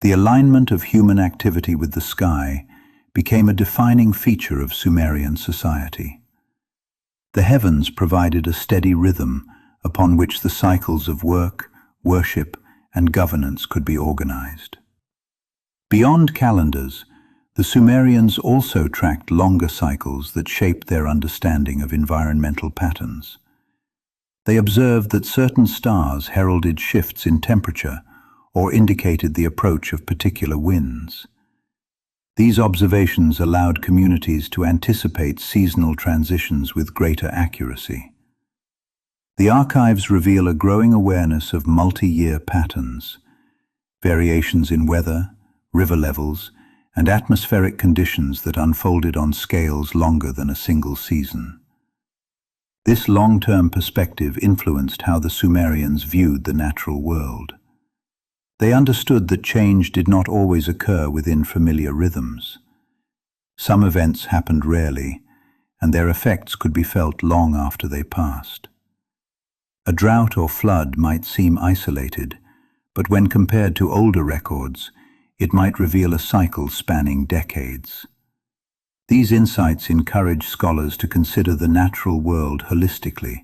S1: The alignment of human activity with the sky became a defining feature of Sumerian society. The heavens provided a steady rhythm upon which the cycles of work, worship, and governance could be organized. Beyond calendars, the Sumerians also tracked longer cycles that shaped their understanding of environmental patterns. They observed that certain stars heralded shifts in temperature or indicated the approach of particular winds. These observations allowed communities to anticipate seasonal transitions with greater accuracy. The archives reveal a growing awareness of multi-year patterns, variations in weather, river levels, and atmospheric conditions that unfolded on scales longer than a single season. This long-term perspective influenced how the Sumerians viewed the natural world. They understood that change did not always occur within familiar rhythms. Some events happened rarely, and their effects could be felt long after they passed. A drought or flood might seem isolated, but when compared to older records, it might reveal a cycle spanning decades. These insights encourage scholars to consider the natural world holistically,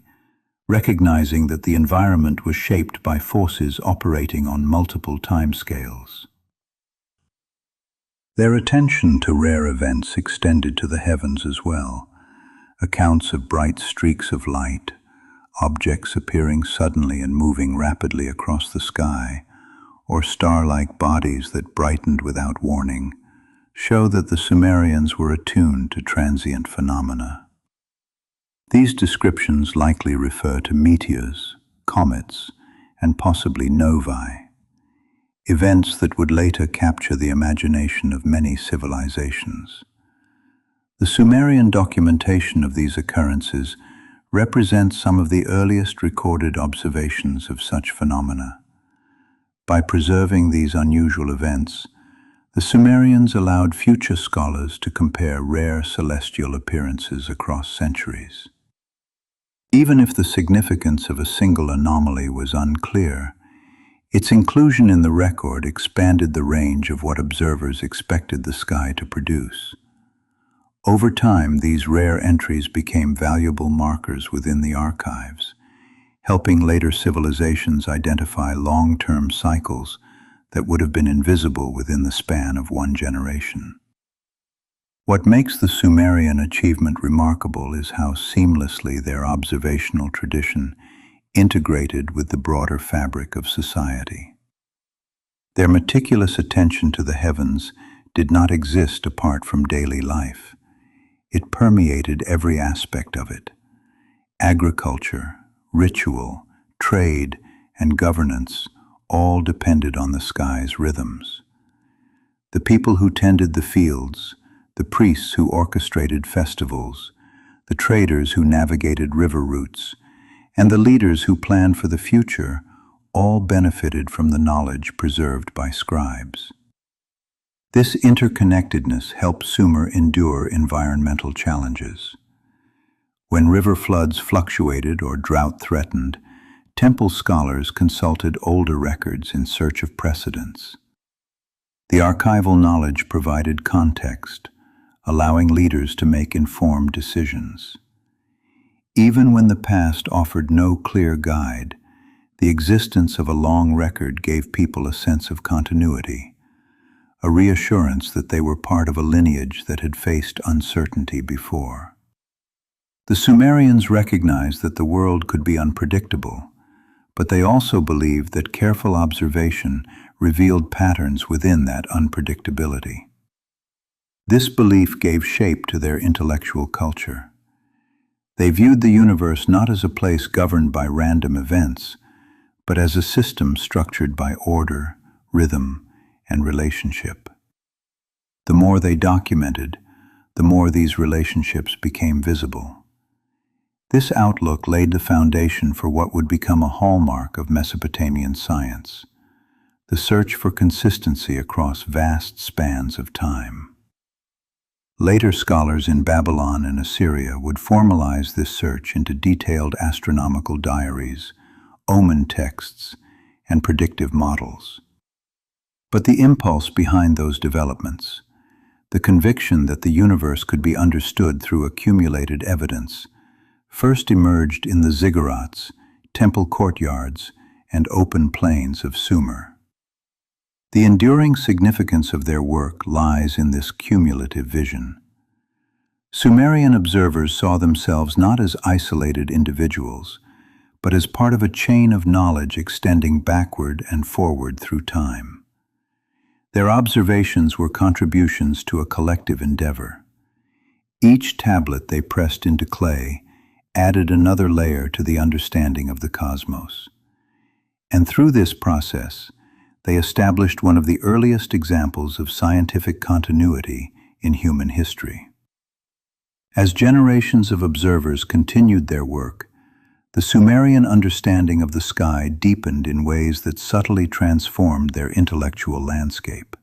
S1: recognizing that the environment was shaped by forces operating on multiple timescales. Their attention to rare events extended to the heavens as well. Accounts of bright streaks of light, objects appearing suddenly and moving rapidly across the sky, or star-like bodies that brightened without warning, show that the Sumerians were attuned to transient phenomena. These descriptions likely refer to meteors, comets, and possibly novae, events that would later capture the imagination of many civilizations. The Sumerian documentation of these occurrences represents some of the earliest recorded observations of such phenomena. By preserving these unusual events, the Sumerians allowed future scholars to compare rare celestial appearances across centuries. Even if the significance of a single anomaly was unclear, its inclusion in the record expanded the range of what observers expected the sky to produce. Over time, these rare entries became valuable markers within the archives, helping later civilizations identify long-term cycles that would have been invisible within the span of one generation. What makes the Sumerian achievement remarkable is how seamlessly their observational tradition integrated with the broader fabric of society. Their meticulous attention to the heavens did not exist apart from daily life. It permeated every aspect of it. Agriculture, ritual, trade, and governance all depended on the sky's rhythms. The people who tended the fields, the priests who orchestrated festivals, the traders who navigated river routes, and the leaders who planned for the future all benefited from the knowledge preserved by scribes. This interconnectedness helped Sumer endure environmental challenges. When river floods fluctuated or drought threatened, temple scholars consulted older records in search of precedents. The archival knowledge provided context, allowing leaders to make informed decisions. Even when the past offered no clear guide, the existence of a long record gave people a sense of continuity, a reassurance that they were part of a lineage that had faced uncertainty before. The Sumerians recognized that the world could be unpredictable, but they also believed that careful observation revealed patterns within that unpredictability. This belief gave shape to their intellectual culture. They viewed the universe not as a place governed by random events, but as a system structured by order, rhythm, and relationship. The more they documented, the more these relationships became visible. This outlook laid the foundation for what would become a hallmark of Mesopotamian science, the search for consistency across vast spans of time. Later scholars in Babylon and Assyria would formalize this search into detailed astronomical diaries, omen texts, and predictive models. But the impulse behind those developments, The conviction that the universe could be understood through accumulated evidence first emerged in the ziggurats, temple courtyards, and open plains of Sumer. The enduring significance of their work lies in this cumulative vision. Sumerian observers saw themselves not as isolated individuals, but as part of a chain of knowledge extending backward and forward through time. Their observations were contributions to a collective endeavor. Each tablet they pressed into clay added another layer to the understanding of the cosmos. And through this process, they established one of the earliest examples of scientific continuity in human history. As generations of observers continued their work, the Sumerian understanding of the sky deepened in ways that subtly transformed their intellectual landscape.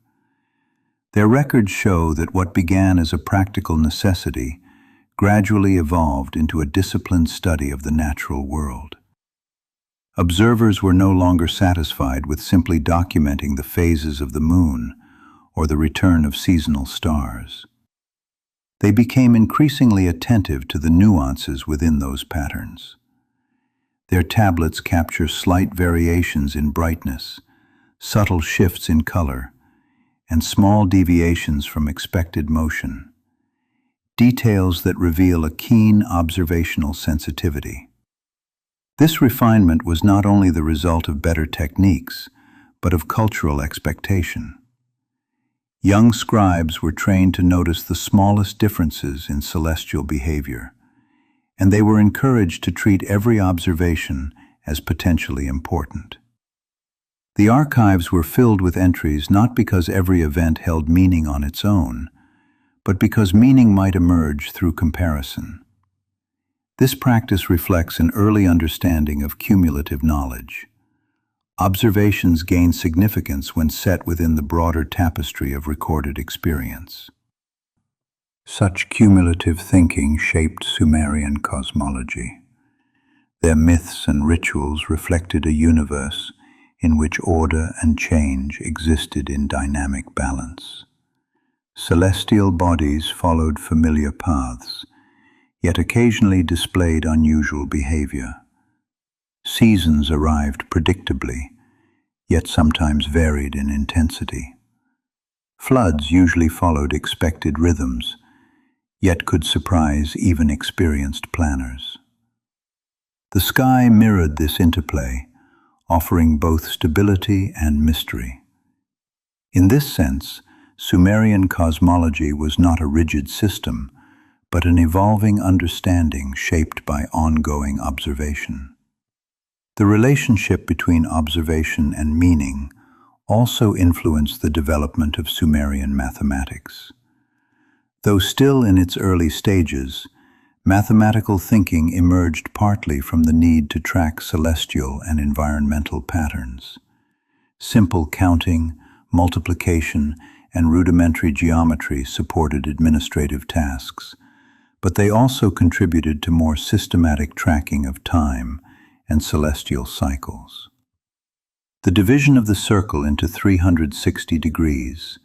S1: Their records show that what began as a practical necessity gradually evolved into a disciplined study of the natural world. Observers were no longer satisfied with simply documenting the phases of the moon or the return of seasonal stars. They became increasingly attentive to the nuances within those patterns. Their tablets capture slight variations in brightness, subtle shifts in color, and small deviations from expected motion, details that reveal a keen observational sensitivity. This refinement was not only the result of better techniques, but of cultural expectation. Young scribes were trained to notice the smallest differences in celestial behavior, and they were encouraged to treat every observation as potentially important. The archives were filled with entries not because every event held meaning on its own, but because meaning might emerge through comparison. This practice reflects an early understanding of cumulative knowledge. Observations gain significance when set within the broader tapestry of recorded experience. Such cumulative thinking shaped Sumerian cosmology. Their myths and rituals reflected a universe in which order and change existed in dynamic balance. Celestial bodies followed familiar paths, yet occasionally displayed unusual behavior. Seasons arrived predictably, yet sometimes varied in intensity. Floods usually followed expected rhythms, yet could surprise even experienced planners. The sky mirrored this interplay, offering both stability and mystery. In this sense, Sumerian cosmology was not a rigid system, but an evolving understanding shaped by ongoing observation. The relationship between observation and meaning also influenced the development of Sumerian mathematics. Though still in its early stages, mathematical thinking emerged partly from the need to track celestial and environmental patterns. Simple counting, multiplication, and rudimentary geometry supported administrative tasks, but they also contributed to more systematic tracking of time and celestial cycles. The division of the circle into 360 degrees,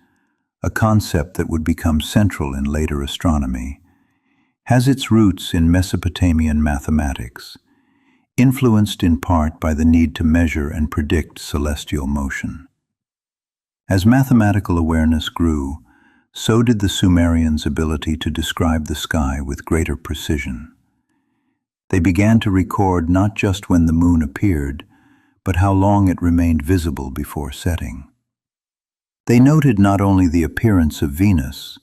S1: a concept that would become central in later astronomy, has its roots in Mesopotamian mathematics, influenced in part by the need to measure and predict celestial motion. As mathematical awareness grew, so did the Sumerians' ability to describe the sky with greater precision. They began to record not just when the moon appeared, but how long it remained visible before setting. They noted not only the appearance of Venus,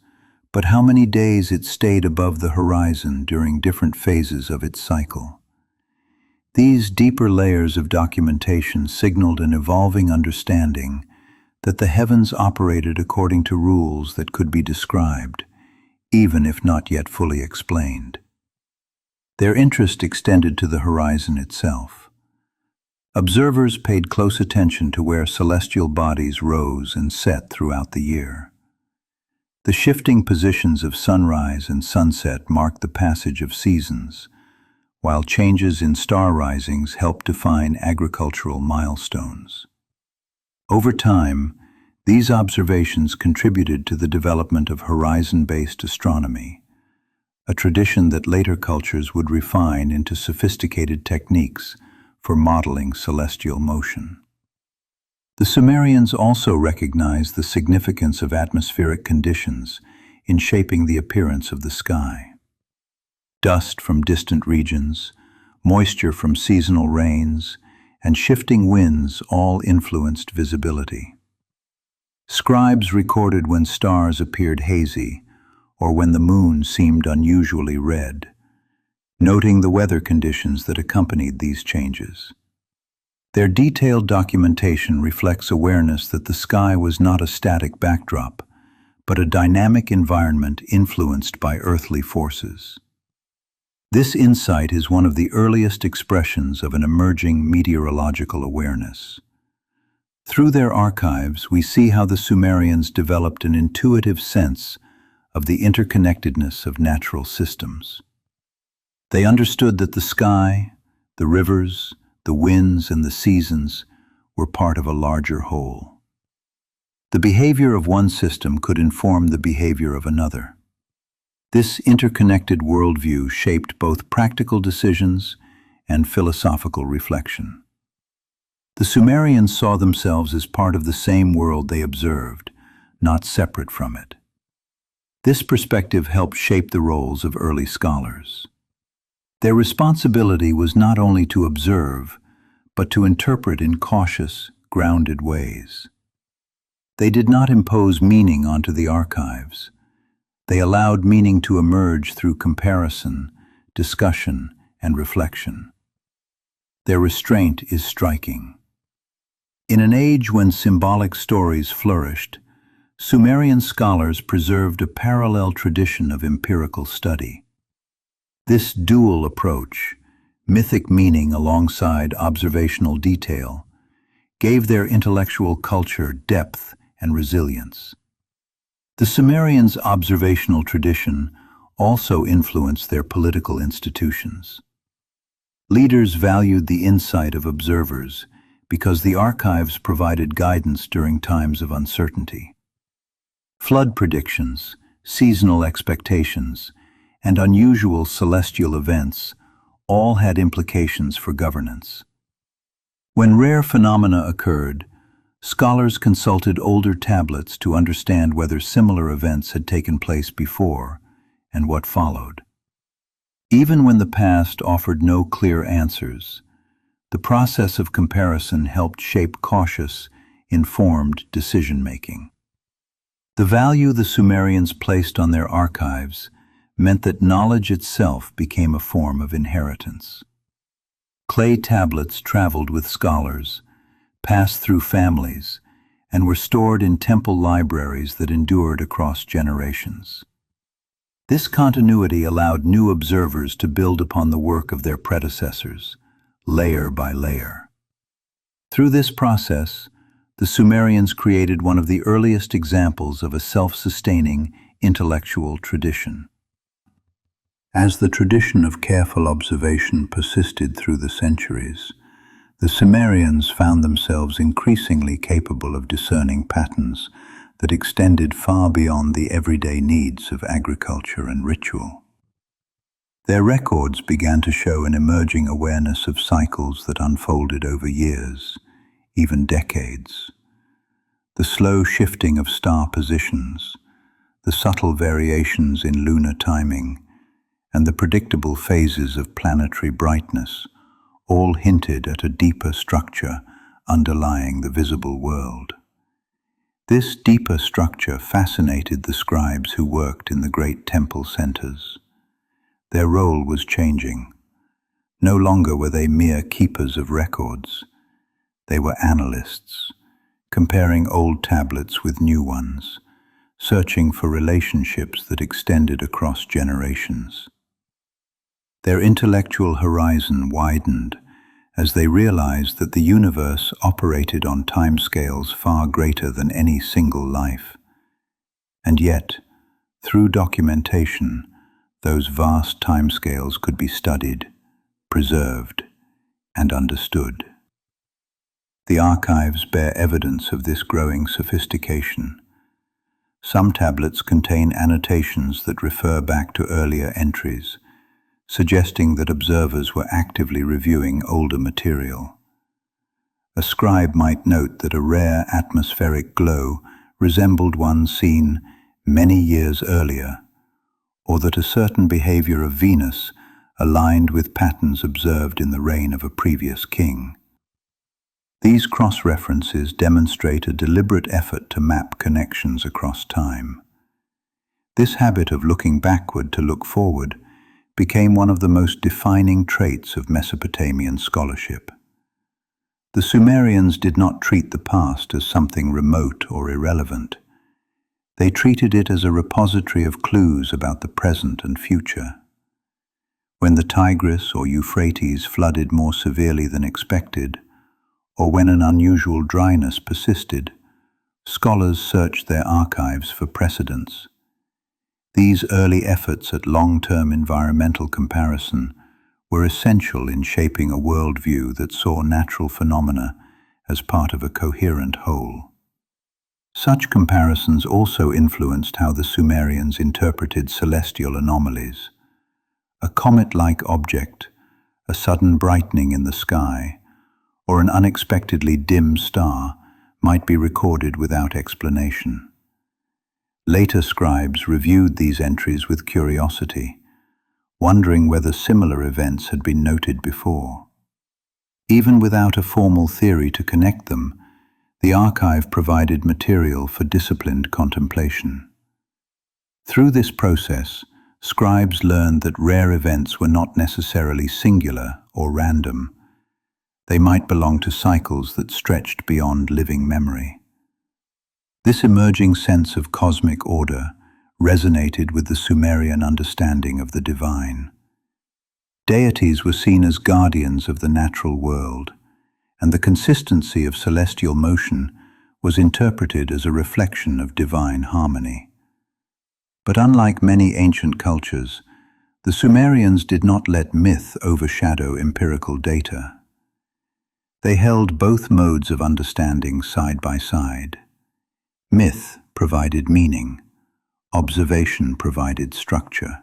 S1: but how many days it stayed above the horizon during different phases of its cycle. These deeper layers of documentation signaled an evolving understanding that the heavens operated according to rules that could be described, even if not yet fully explained. Their interest extended to the horizon itself. Observers paid close attention to where celestial bodies rose and set throughout the year. The shifting positions of sunrise and sunset marked the passage of seasons, while changes in star risings helped define agricultural milestones. Over time, These observations contributed to the development of horizon-based astronomy, a tradition that later cultures would refine into sophisticated techniques for modeling celestial motion. The Sumerians also recognized the significance of atmospheric conditions in shaping the appearance of the sky. Dust from distant regions, moisture from seasonal rains, and shifting winds all influenced visibility. Scribes recorded when stars appeared hazy or when the moon seemed unusually red, noting the weather conditions that accompanied these changes. Their detailed documentation reflects awareness that the sky was not a static backdrop, but a dynamic environment influenced by earthly forces. This insight is one of the earliest expressions of an emerging meteorological awareness. Through their archives, we see how the Sumerians developed an intuitive sense of the interconnectedness of natural systems. They understood that the sky, the rivers, the winds, and the seasons were part of a larger whole. The behavior of one system could inform the behavior of another. This interconnected worldview shaped both practical decisions and philosophical reflection. The Sumerians saw themselves as part of the same world they observed, not separate from it. This perspective helped shape the roles of early scholars. Their responsibility was not only to observe, but to interpret in cautious, grounded ways. They did not impose meaning onto the archives. They allowed meaning to emerge through comparison, discussion, and reflection. Their restraint is striking. In an age when symbolic stories flourished, Sumerian scholars preserved a parallel tradition of empirical study. This dual approach, mythic meaning alongside observational detail, gave their intellectual culture depth and resilience. The Sumerians' observational tradition also influenced their political institutions. Leaders valued the insight of observers because the archives provided guidance during times of uncertainty. Flood predictions, seasonal expectations, and unusual celestial events all had implications for governance. When rare phenomena occurred, scholars consulted older tablets to understand whether similar events had taken place before and what followed. Even when the past offered no clear answers, the process of comparison helped shape cautious, informed decision-making. The value the Sumerians placed on their archives meant that knowledge itself became a form of inheritance. Clay tablets traveled with scholars, passed through families, and were stored in temple libraries that endured across generations. This continuity allowed new observers to build upon the work of their predecessors, layer by layer. Through this process, the Sumerians created one of the earliest examples of a self-sustaining intellectual tradition. As the tradition of careful observation persisted through the centuries, the Sumerians found themselves increasingly capable of discerning patterns that extended far beyond the everyday needs of agriculture and ritual. Their records began to show an emerging awareness of cycles that unfolded over years, even decades. The slow shifting of star positions, the subtle variations in lunar timing, and the predictable phases of planetary brightness all hinted at a deeper structure underlying the visible world. This deeper structure fascinated the scribes who worked in the great temple centers. Their role was changing. No longer were they mere keepers of records. They were analysts, comparing old tablets with new ones, searching for relationships that extended across generations. Their intellectual horizon widened as they realized that the universe operated on timescales far greater than any single life. And yet, through documentation, those vast timescales could be studied, preserved, and understood. The archives bear evidence of this growing sophistication. Some tablets contain annotations that refer back to earlier entries, suggesting that observers were actively reviewing older material. A scribe might note that a rare atmospheric glow resembled one seen many years earlier, or that a certain behavior of Venus aligned with patterns observed in the reign of a previous king. These cross-references demonstrate a deliberate effort to map connections across time. This habit of looking backward to look forward became one of the most defining traits of Mesopotamian scholarship. The Sumerians did not treat the past as something remote or irrelevant. They treated it as a repository of clues about the present and future. When the Tigris or Euphrates flooded more severely than expected, or when an unusual dryness persisted, scholars searched their archives for precedents. These early efforts at long-term environmental comparison were essential in shaping a worldview that saw natural phenomena as part of a coherent whole. Such comparisons also influenced how the Sumerians interpreted celestial anomalies. A comet-like object, a sudden brightening in the sky, or an unexpectedly dim star might be recorded without explanation. Later scribes reviewed these entries with curiosity, wondering whether similar events had been noted before. Even without a formal theory to connect them, the archive provided material for disciplined contemplation. Through this process, scribes learned that rare events were not necessarily singular or random. They might belong to cycles that stretched beyond living memory. This emerging sense of cosmic order resonated with the Sumerian understanding of the divine. Deities were seen as guardians of the natural world, and the consistency of celestial motion was interpreted as a reflection of divine harmony. But unlike many ancient cultures, the Sumerians did not let myth overshadow empirical data. They held both modes of understanding side by side. Myth provided meaning, observation provided structure.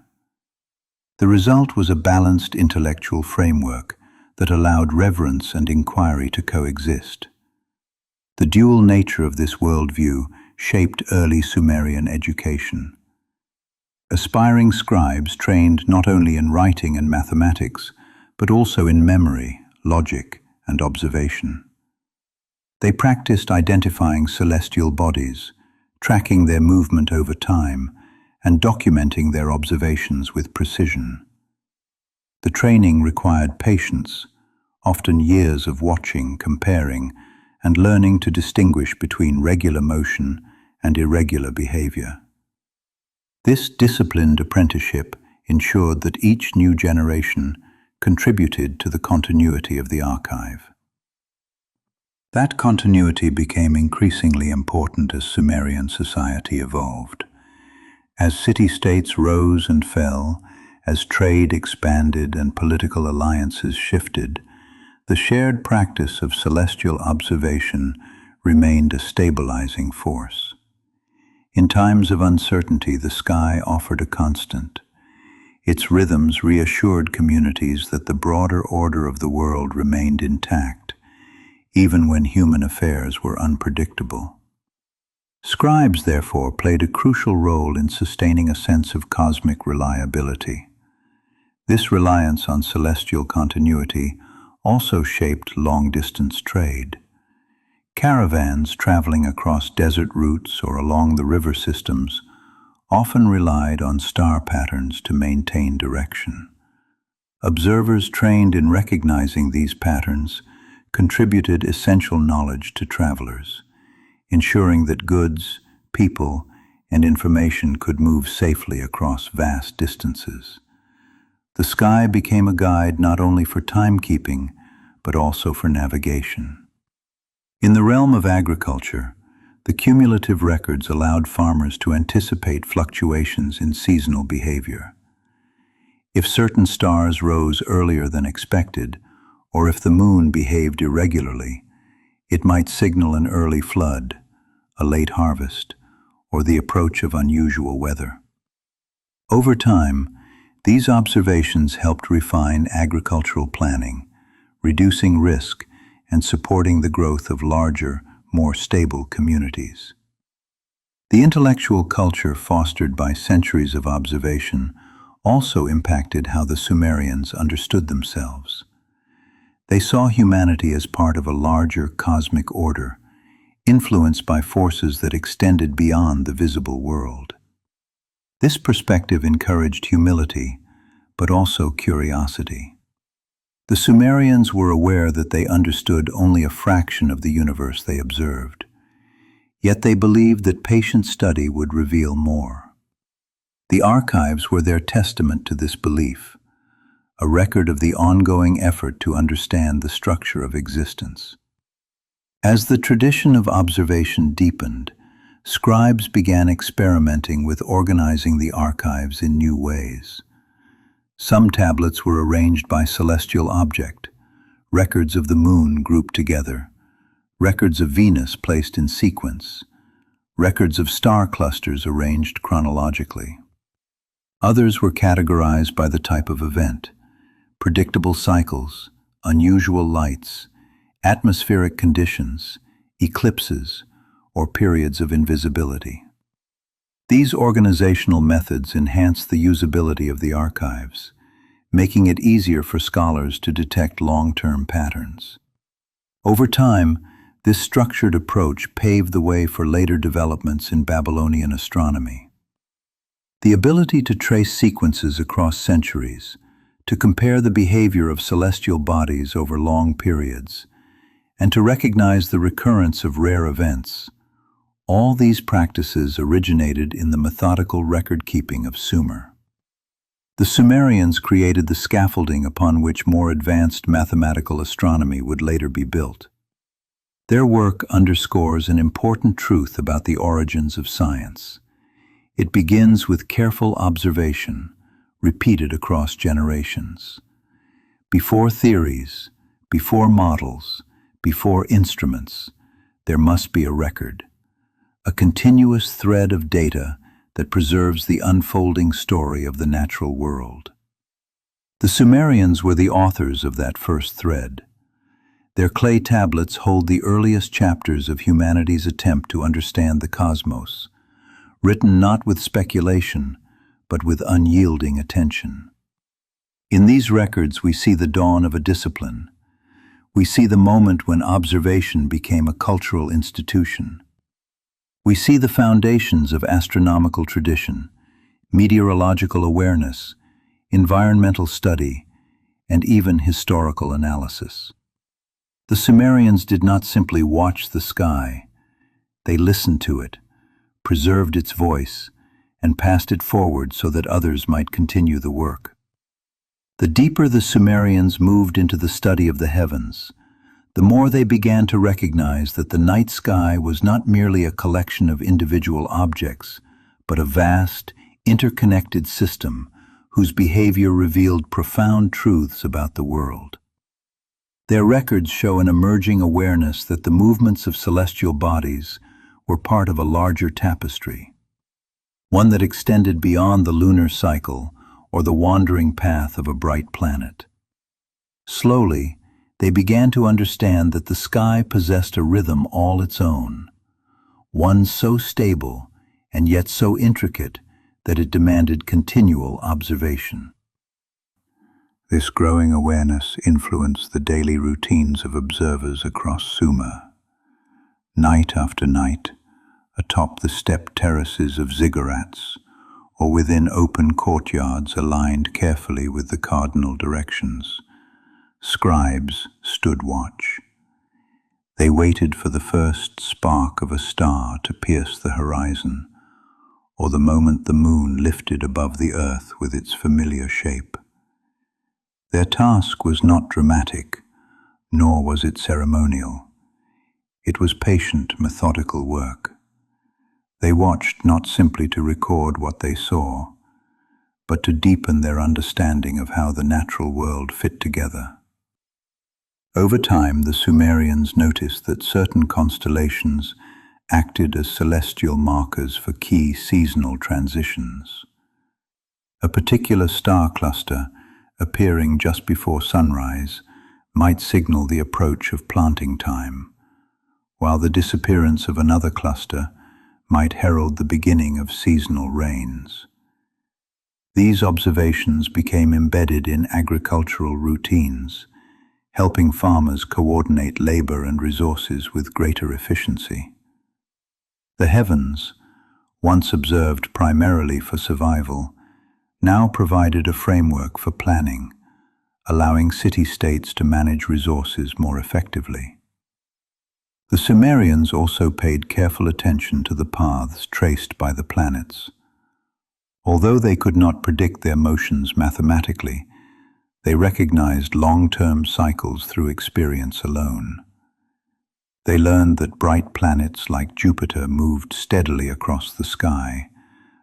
S1: The result was a balanced intellectual framework that allowed reverence and inquiry to coexist. The dual nature of this worldview shaped early Sumerian education. Aspiring scribes trained not only in writing and mathematics, but also in memory, logic, and observation. They practiced identifying celestial bodies, tracking their movement over time, and documenting their observations with precision. The training required patience, often years of watching, comparing, and learning to distinguish between regular motion and irregular behavior. This disciplined apprenticeship ensured that each new generation contributed to the continuity of the archive. That continuity became increasingly important as Sumerian society evolved. As city-states rose and fell, as trade expanded and political alliances shifted, the shared practice of celestial observation remained a stabilizing force. In times of uncertainty, the sky offered a constant. Its rhythms reassured communities that the broader order of the world remained intact, even when human affairs were unpredictable. Scribes, therefore, played a crucial role in sustaining a sense of cosmic reliability. This reliance on celestial continuity also shaped long-distance trade. Caravans traveling across desert routes or along the river systems often relied on star patterns to maintain direction. Observers trained in recognizing these patterns contributed essential knowledge to travelers, ensuring that goods, people, and information could move safely across vast distances. The sky became a guide not only for timekeeping, but also for navigation. In the realm of agriculture, the cumulative records allowed farmers to anticipate fluctuations in seasonal behavior. If certain stars rose earlier than expected, or if the moon behaved irregularly, It might signal an early flood, a late harvest, or the approach of unusual weather. Over time, these observations helped refine agricultural planning, reducing risk and supporting the growth of larger, more stable communities. The intellectual culture fostered by centuries of observation also impacted how the Sumerians understood themselves. They saw humanity as part of a larger cosmic order, influenced by forces that extended beyond the visible world. This perspective encouraged humility, but also curiosity. The Sumerians were aware that they understood only a fraction of the universe they observed, yet they believed that patient study would reveal more. The archives were their testament to this belief, a record of the ongoing effort to understand the structure of existence. As the tradition of observation deepened, scribes began experimenting with organizing the archives in new ways. Some tablets were arranged by celestial object, records of the moon grouped together, records of Venus placed in sequence, records of star clusters arranged chronologically. Others were categorized by the type of event: predictable cycles, unusual lights, atmospheric conditions, eclipses, or periods of invisibility. These organizational methods enhanced the usability of the archives, making it easier for scholars to detect long-term patterns. Over time, this structured approach paved the way for later developments in Babylonian astronomy. The ability to trace sequences across centuries, to compare the behavior of celestial bodies over long periods, and to recognize the recurrence of rare events, all these practices originated in the methodical record-keeping of Sumer. The Sumerians created the scaffolding upon which more advanced mathematical astronomy would later be built. Their work underscores an important truth about the origins of science. It begins with careful observation, repeated across generations. Before theories, before models, before instruments, there must be a record, a continuous thread of data that preserves the unfolding story of the natural world. The Sumerians were the authors of that first thread. Their clay tablets hold the earliest chapters of humanity's attempt to understand the cosmos, written not with speculation, but with unyielding attention. In these records we see the dawn of a discipline. We see the moment when observation became a cultural institution. We see the foundations of astronomical tradition, meteorological awareness, environmental study, and even historical analysis. The Sumerians did not simply watch the sky. They listened to it, preserved its voice, and passed it forward so that others might continue the work. The deeper the Sumerians moved into the study of the heavens, the more they began to recognize that the night sky was not merely a collection of individual objects, but a vast, interconnected system whose behavior revealed profound truths about the world. Their records show an emerging awareness that the movements of celestial bodies were part of a larger tapestry, one that extended beyond the lunar cycle or the wandering path of a bright planet. Slowly, they began to understand that the sky possessed a rhythm all its own, one so stable and yet so intricate that it demanded continual observation. This growing awareness influenced the daily routines of observers across Sumer. Night after night, atop the step terraces of ziggurats, or within open courtyards aligned carefully with the cardinal directions, scribes stood watch. They waited for the first spark of a star to pierce the horizon, or the moment the moon lifted above the earth with its familiar shape. Their task was not dramatic, nor was it ceremonial. It was patient, methodical work. They watched not simply to record what they saw, but to deepen their understanding of how the natural world fit together. Over time, the Sumerians noticed that certain constellations acted as celestial markers for key seasonal transitions. A particular star cluster, appearing just before sunrise, might signal the approach of planting time, while the disappearance of another cluster might herald the beginning of seasonal rains. These observations became embedded in agricultural routines, helping farmers coordinate labor and resources with greater efficiency. The heavens, once observed primarily for survival, now provided a framework for planning, allowing city-states to manage resources more effectively. The Sumerians also paid careful attention to the paths traced by the planets. Although they could not predict their motions mathematically, they recognized long-term cycles through experience alone. They learned that bright planets like Jupiter moved steadily across the sky,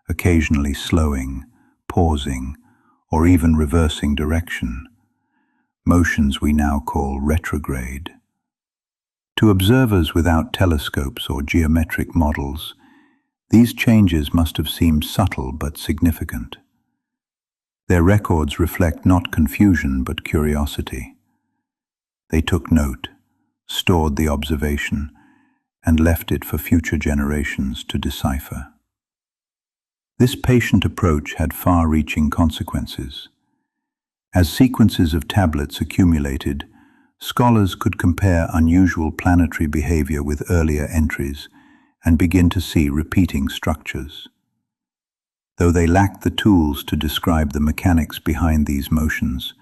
S1: occasionally slowing, pausing, or even reversing direction, motions we now call retrograde. To observers without telescopes or geometric models, these changes must have seemed subtle but significant. Their records reflect not confusion but curiosity. They took note, stored the observation, and left it for future generations to decipher. This patient approach had far-reaching consequences. As sequences of tablets accumulated, scholars could compare unusual planetary behavior with earlier entries and begin to see repeating structures. Though they lacked the tools to describe the mechanics behind these motions,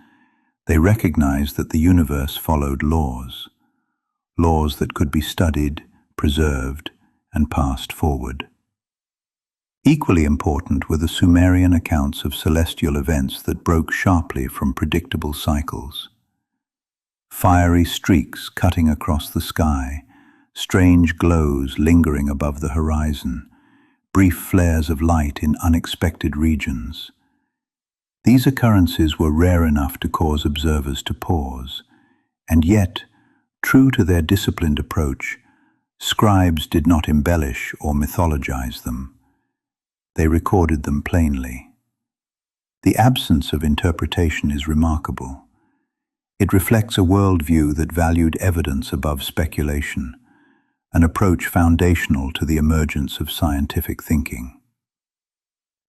S1: they recognized that the universe followed laws that could be studied, preserved, and passed forward. Equally important were the Sumerian accounts of celestial events that broke sharply from predictable cycles. Fiery streaks cutting across the sky, strange glows lingering above the horizon, brief flares of light in unexpected regions. These occurrences were rare enough to cause observers to pause, and yet, true to their disciplined approach, scribes did not embellish or mythologize them. They recorded them plainly. The absence of interpretation is remarkable. It reflects a worldview that valued evidence above speculation, an approach foundational to the emergence of scientific thinking.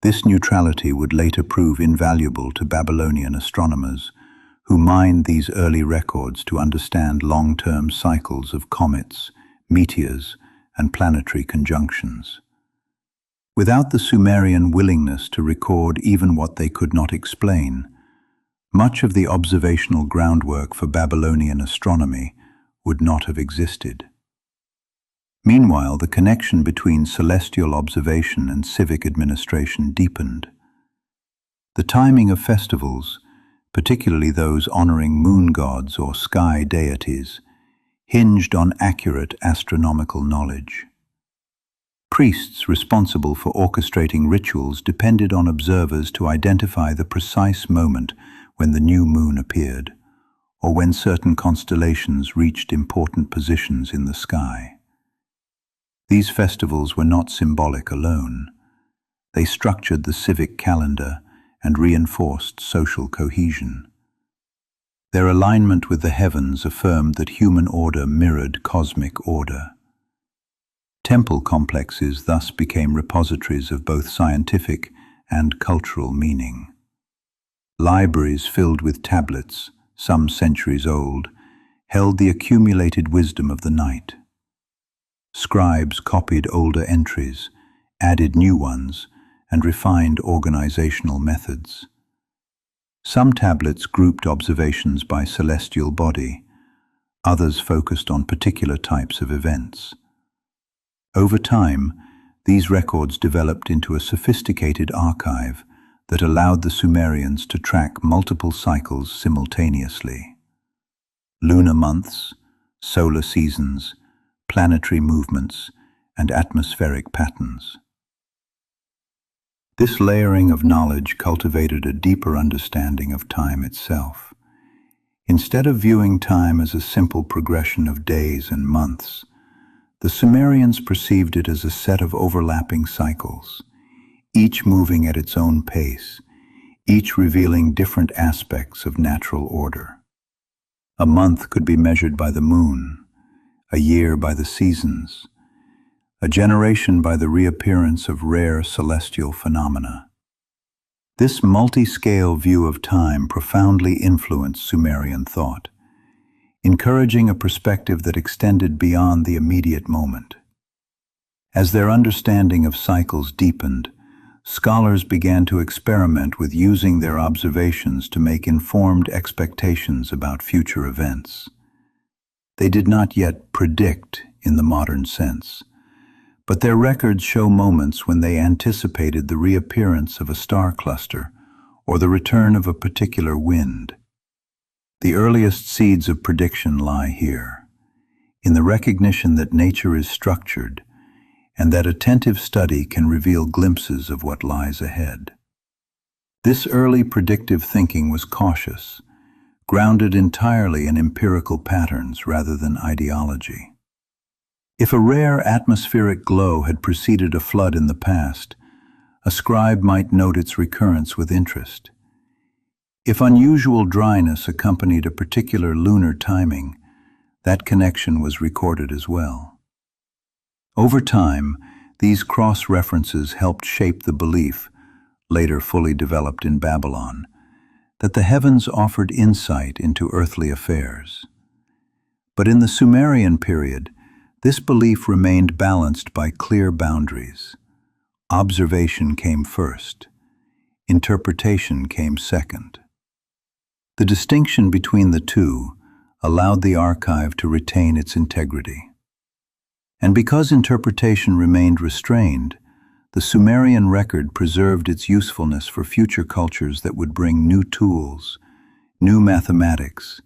S1: This neutrality would later prove invaluable to Babylonian astronomers, who mined these early records to understand long-term cycles of comets, meteors, and planetary conjunctions. Without the Sumerian willingness to record even what they could not explain, much of the observational groundwork for Babylonian astronomy would not have existed. Meanwhile, the connection between celestial observation and civic administration deepened. The timing of festivals, particularly those honoring moon gods or sky deities, hinged on accurate astronomical knowledge. Priests responsible for orchestrating rituals depended on observers to identify the precise moment when the new moon appeared, or when certain constellations reached important positions in the sky. These festivals were not symbolic alone. They structured the civic calendar and reinforced social cohesion. Their alignment with the heavens affirmed that human order mirrored cosmic order. Temple complexes thus became repositories of both scientific and cultural meaning. Libraries filled with tablets, some centuries old, held the accumulated wisdom of the night. Scribes copied older entries, added new ones, and refined organizational methods. Some tablets grouped observations by celestial body, others focused on particular types of events. Over time, these records developed into a sophisticated archive that allowed the Sumerians to track multiple cycles simultaneously. Lunar months, solar seasons, planetary movements, and atmospheric patterns. This layering of knowledge cultivated a deeper understanding of time itself. Instead of viewing time as a simple progression of days and months, the Sumerians perceived it as a set of overlapping cycles, each moving at its own pace, each revealing different aspects of natural order. A month could be measured by the moon, a year by the seasons, a generation by the reappearance of rare celestial phenomena. This multi-scale view of time profoundly influenced Sumerian thought, encouraging a perspective that extended beyond the immediate moment. As their understanding of cycles deepened, scholars began to experiment with using their observations to make informed expectations about future events. They did not yet predict in the modern sense, but their records show moments when they anticipated the reappearance of a star cluster or the return of a particular wind. The earliest seeds of prediction lie here, in the recognition that nature is structured and that attentive study can reveal glimpses of what lies ahead. This early predictive thinking was cautious, grounded entirely in empirical patterns rather than ideology. If a rare atmospheric glow had preceded a flood in the past, a scribe might note its recurrence with interest. If unusual dryness accompanied a particular lunar timing, that connection was recorded as well. Over time, these cross-references helped shape the belief, later fully developed in Babylon, that the heavens offered insight into earthly affairs. But in the Sumerian period, this belief remained balanced by clear boundaries. Observation came first. Interpretation came second. The distinction between the two allowed the archive to retain its integrity. And because interpretation remained restrained, the Sumerian record preserved its usefulness for future cultures that would bring new tools, new mathematics,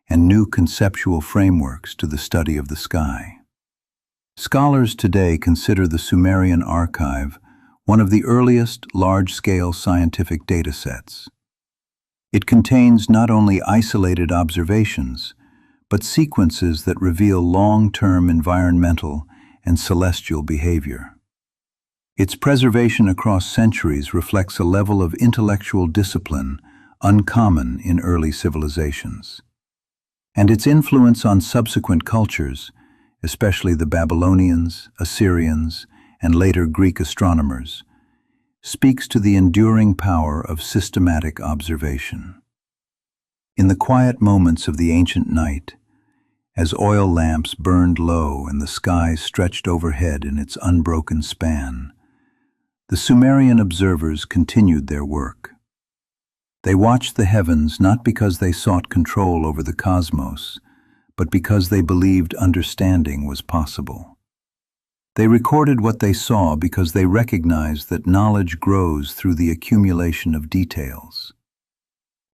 S1: and new conceptual frameworks to the study of the sky. Scholars today consider the Sumerian archive one of the earliest large-scale scientific datasets. It contains not only isolated observations, but sequences that reveal long-term environmental and celestial behavior. Its preservation across centuries reflects a level of intellectual discipline uncommon in early civilizations. And its influence on subsequent cultures, especially the Babylonians, Assyrians, and later Greek astronomers, speaks to the enduring power of systematic observation. In the quiet moments of the ancient night, as oil lamps burned low and the sky stretched overhead in its unbroken span, the Sumerian observers continued their work. They watched the heavens not because they sought control over the cosmos, but because they believed understanding was possible. They recorded what they saw because they recognized that knowledge grows through the accumulation of details.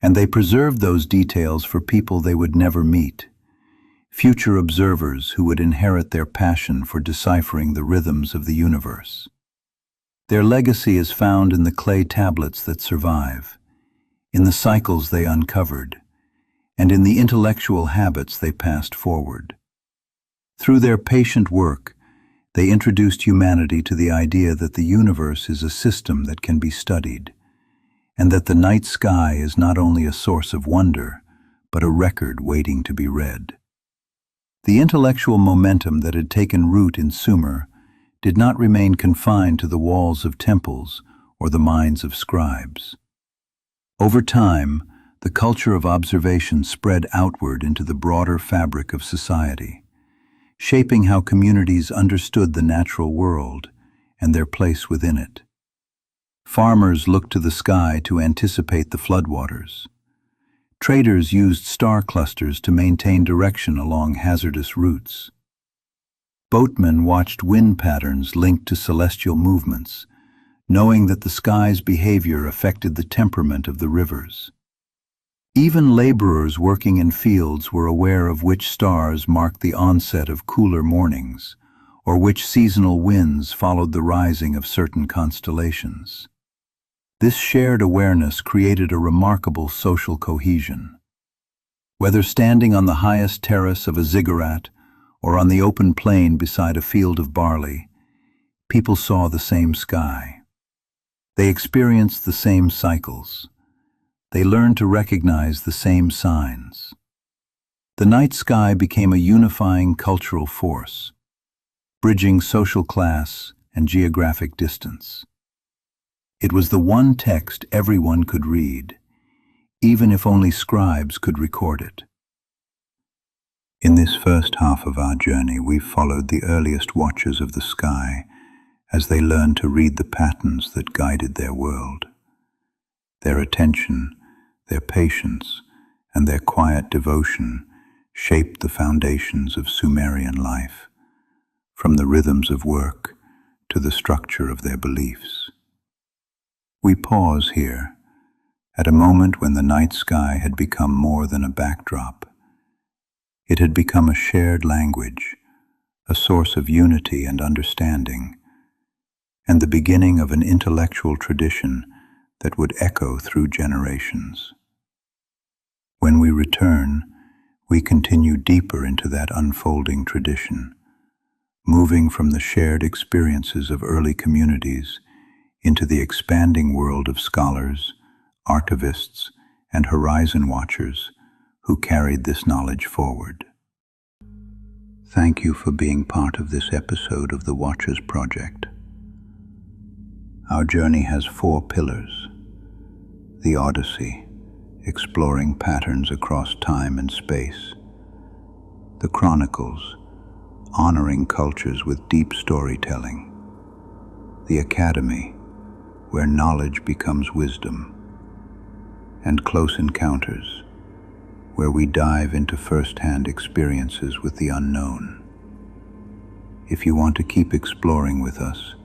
S1: And they preserved those details for people they would never meet, future observers who would inherit their passion for deciphering the rhythms of the universe. Their legacy is found in the clay tablets that survive, in the cycles they uncovered, and in the intellectual habits they passed forward. Through their patient work, they introduced humanity to the idea that the universe is a system that can be studied, and that the night sky is not only a source of wonder, but a record waiting to be read. The intellectual momentum that had taken root in Sumer did not remain confined to the walls of temples or the minds of scribes. Over time, the culture of observation spread outward into the broader fabric of society, shaping how communities understood the natural world and their place within it. Farmers looked to the sky to anticipate the floodwaters. Traders used star clusters to maintain direction along hazardous routes. Boatmen watched wind patterns linked to celestial movements, knowing that the sky's behavior affected the temperament of the rivers. Even laborers working in fields were aware of which stars marked the onset of cooler mornings, or which seasonal winds followed the rising of certain constellations. This shared awareness created a remarkable social cohesion. Whether standing on the highest terrace of a ziggurat or on the open plain beside a field of barley, people saw the same sky. They experienced the same cycles. They learned to recognize the same signs. The night sky became a unifying cultural force, bridging social class and geographic distance. It was the one text everyone could read, even if only scribes could record it. In this first half of our journey, we've followed the earliest watchers of the sky as they learned to read the patterns that guided their world. Their attention, their patience, and their quiet devotion shaped the foundations of Sumerian life, from the rhythms of work to the structure of their beliefs. We pause here, at a moment when the night sky had become more than a backdrop. It had become a shared language, a source of unity and understanding, and the beginning of an intellectual tradition that would echo through generations. When we return, we continue deeper into that unfolding tradition, moving from the shared experiences of early communities into the expanding world of scholars, archivists, and horizon watchers who carried this knowledge forward. Thank you for being part of this episode of the Watchers Project. Our journey has 4 pillars: the Odyssey, exploring patterns across time and space; the Chronicles, honoring cultures with deep storytelling; the Academy, where knowledge becomes wisdom; and Close Encounters, where we dive into first-hand experiences with the unknown. If you want to keep exploring with us,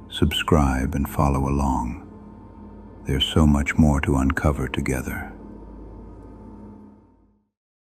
S1: subscribe and follow along. There's so much more to uncover together.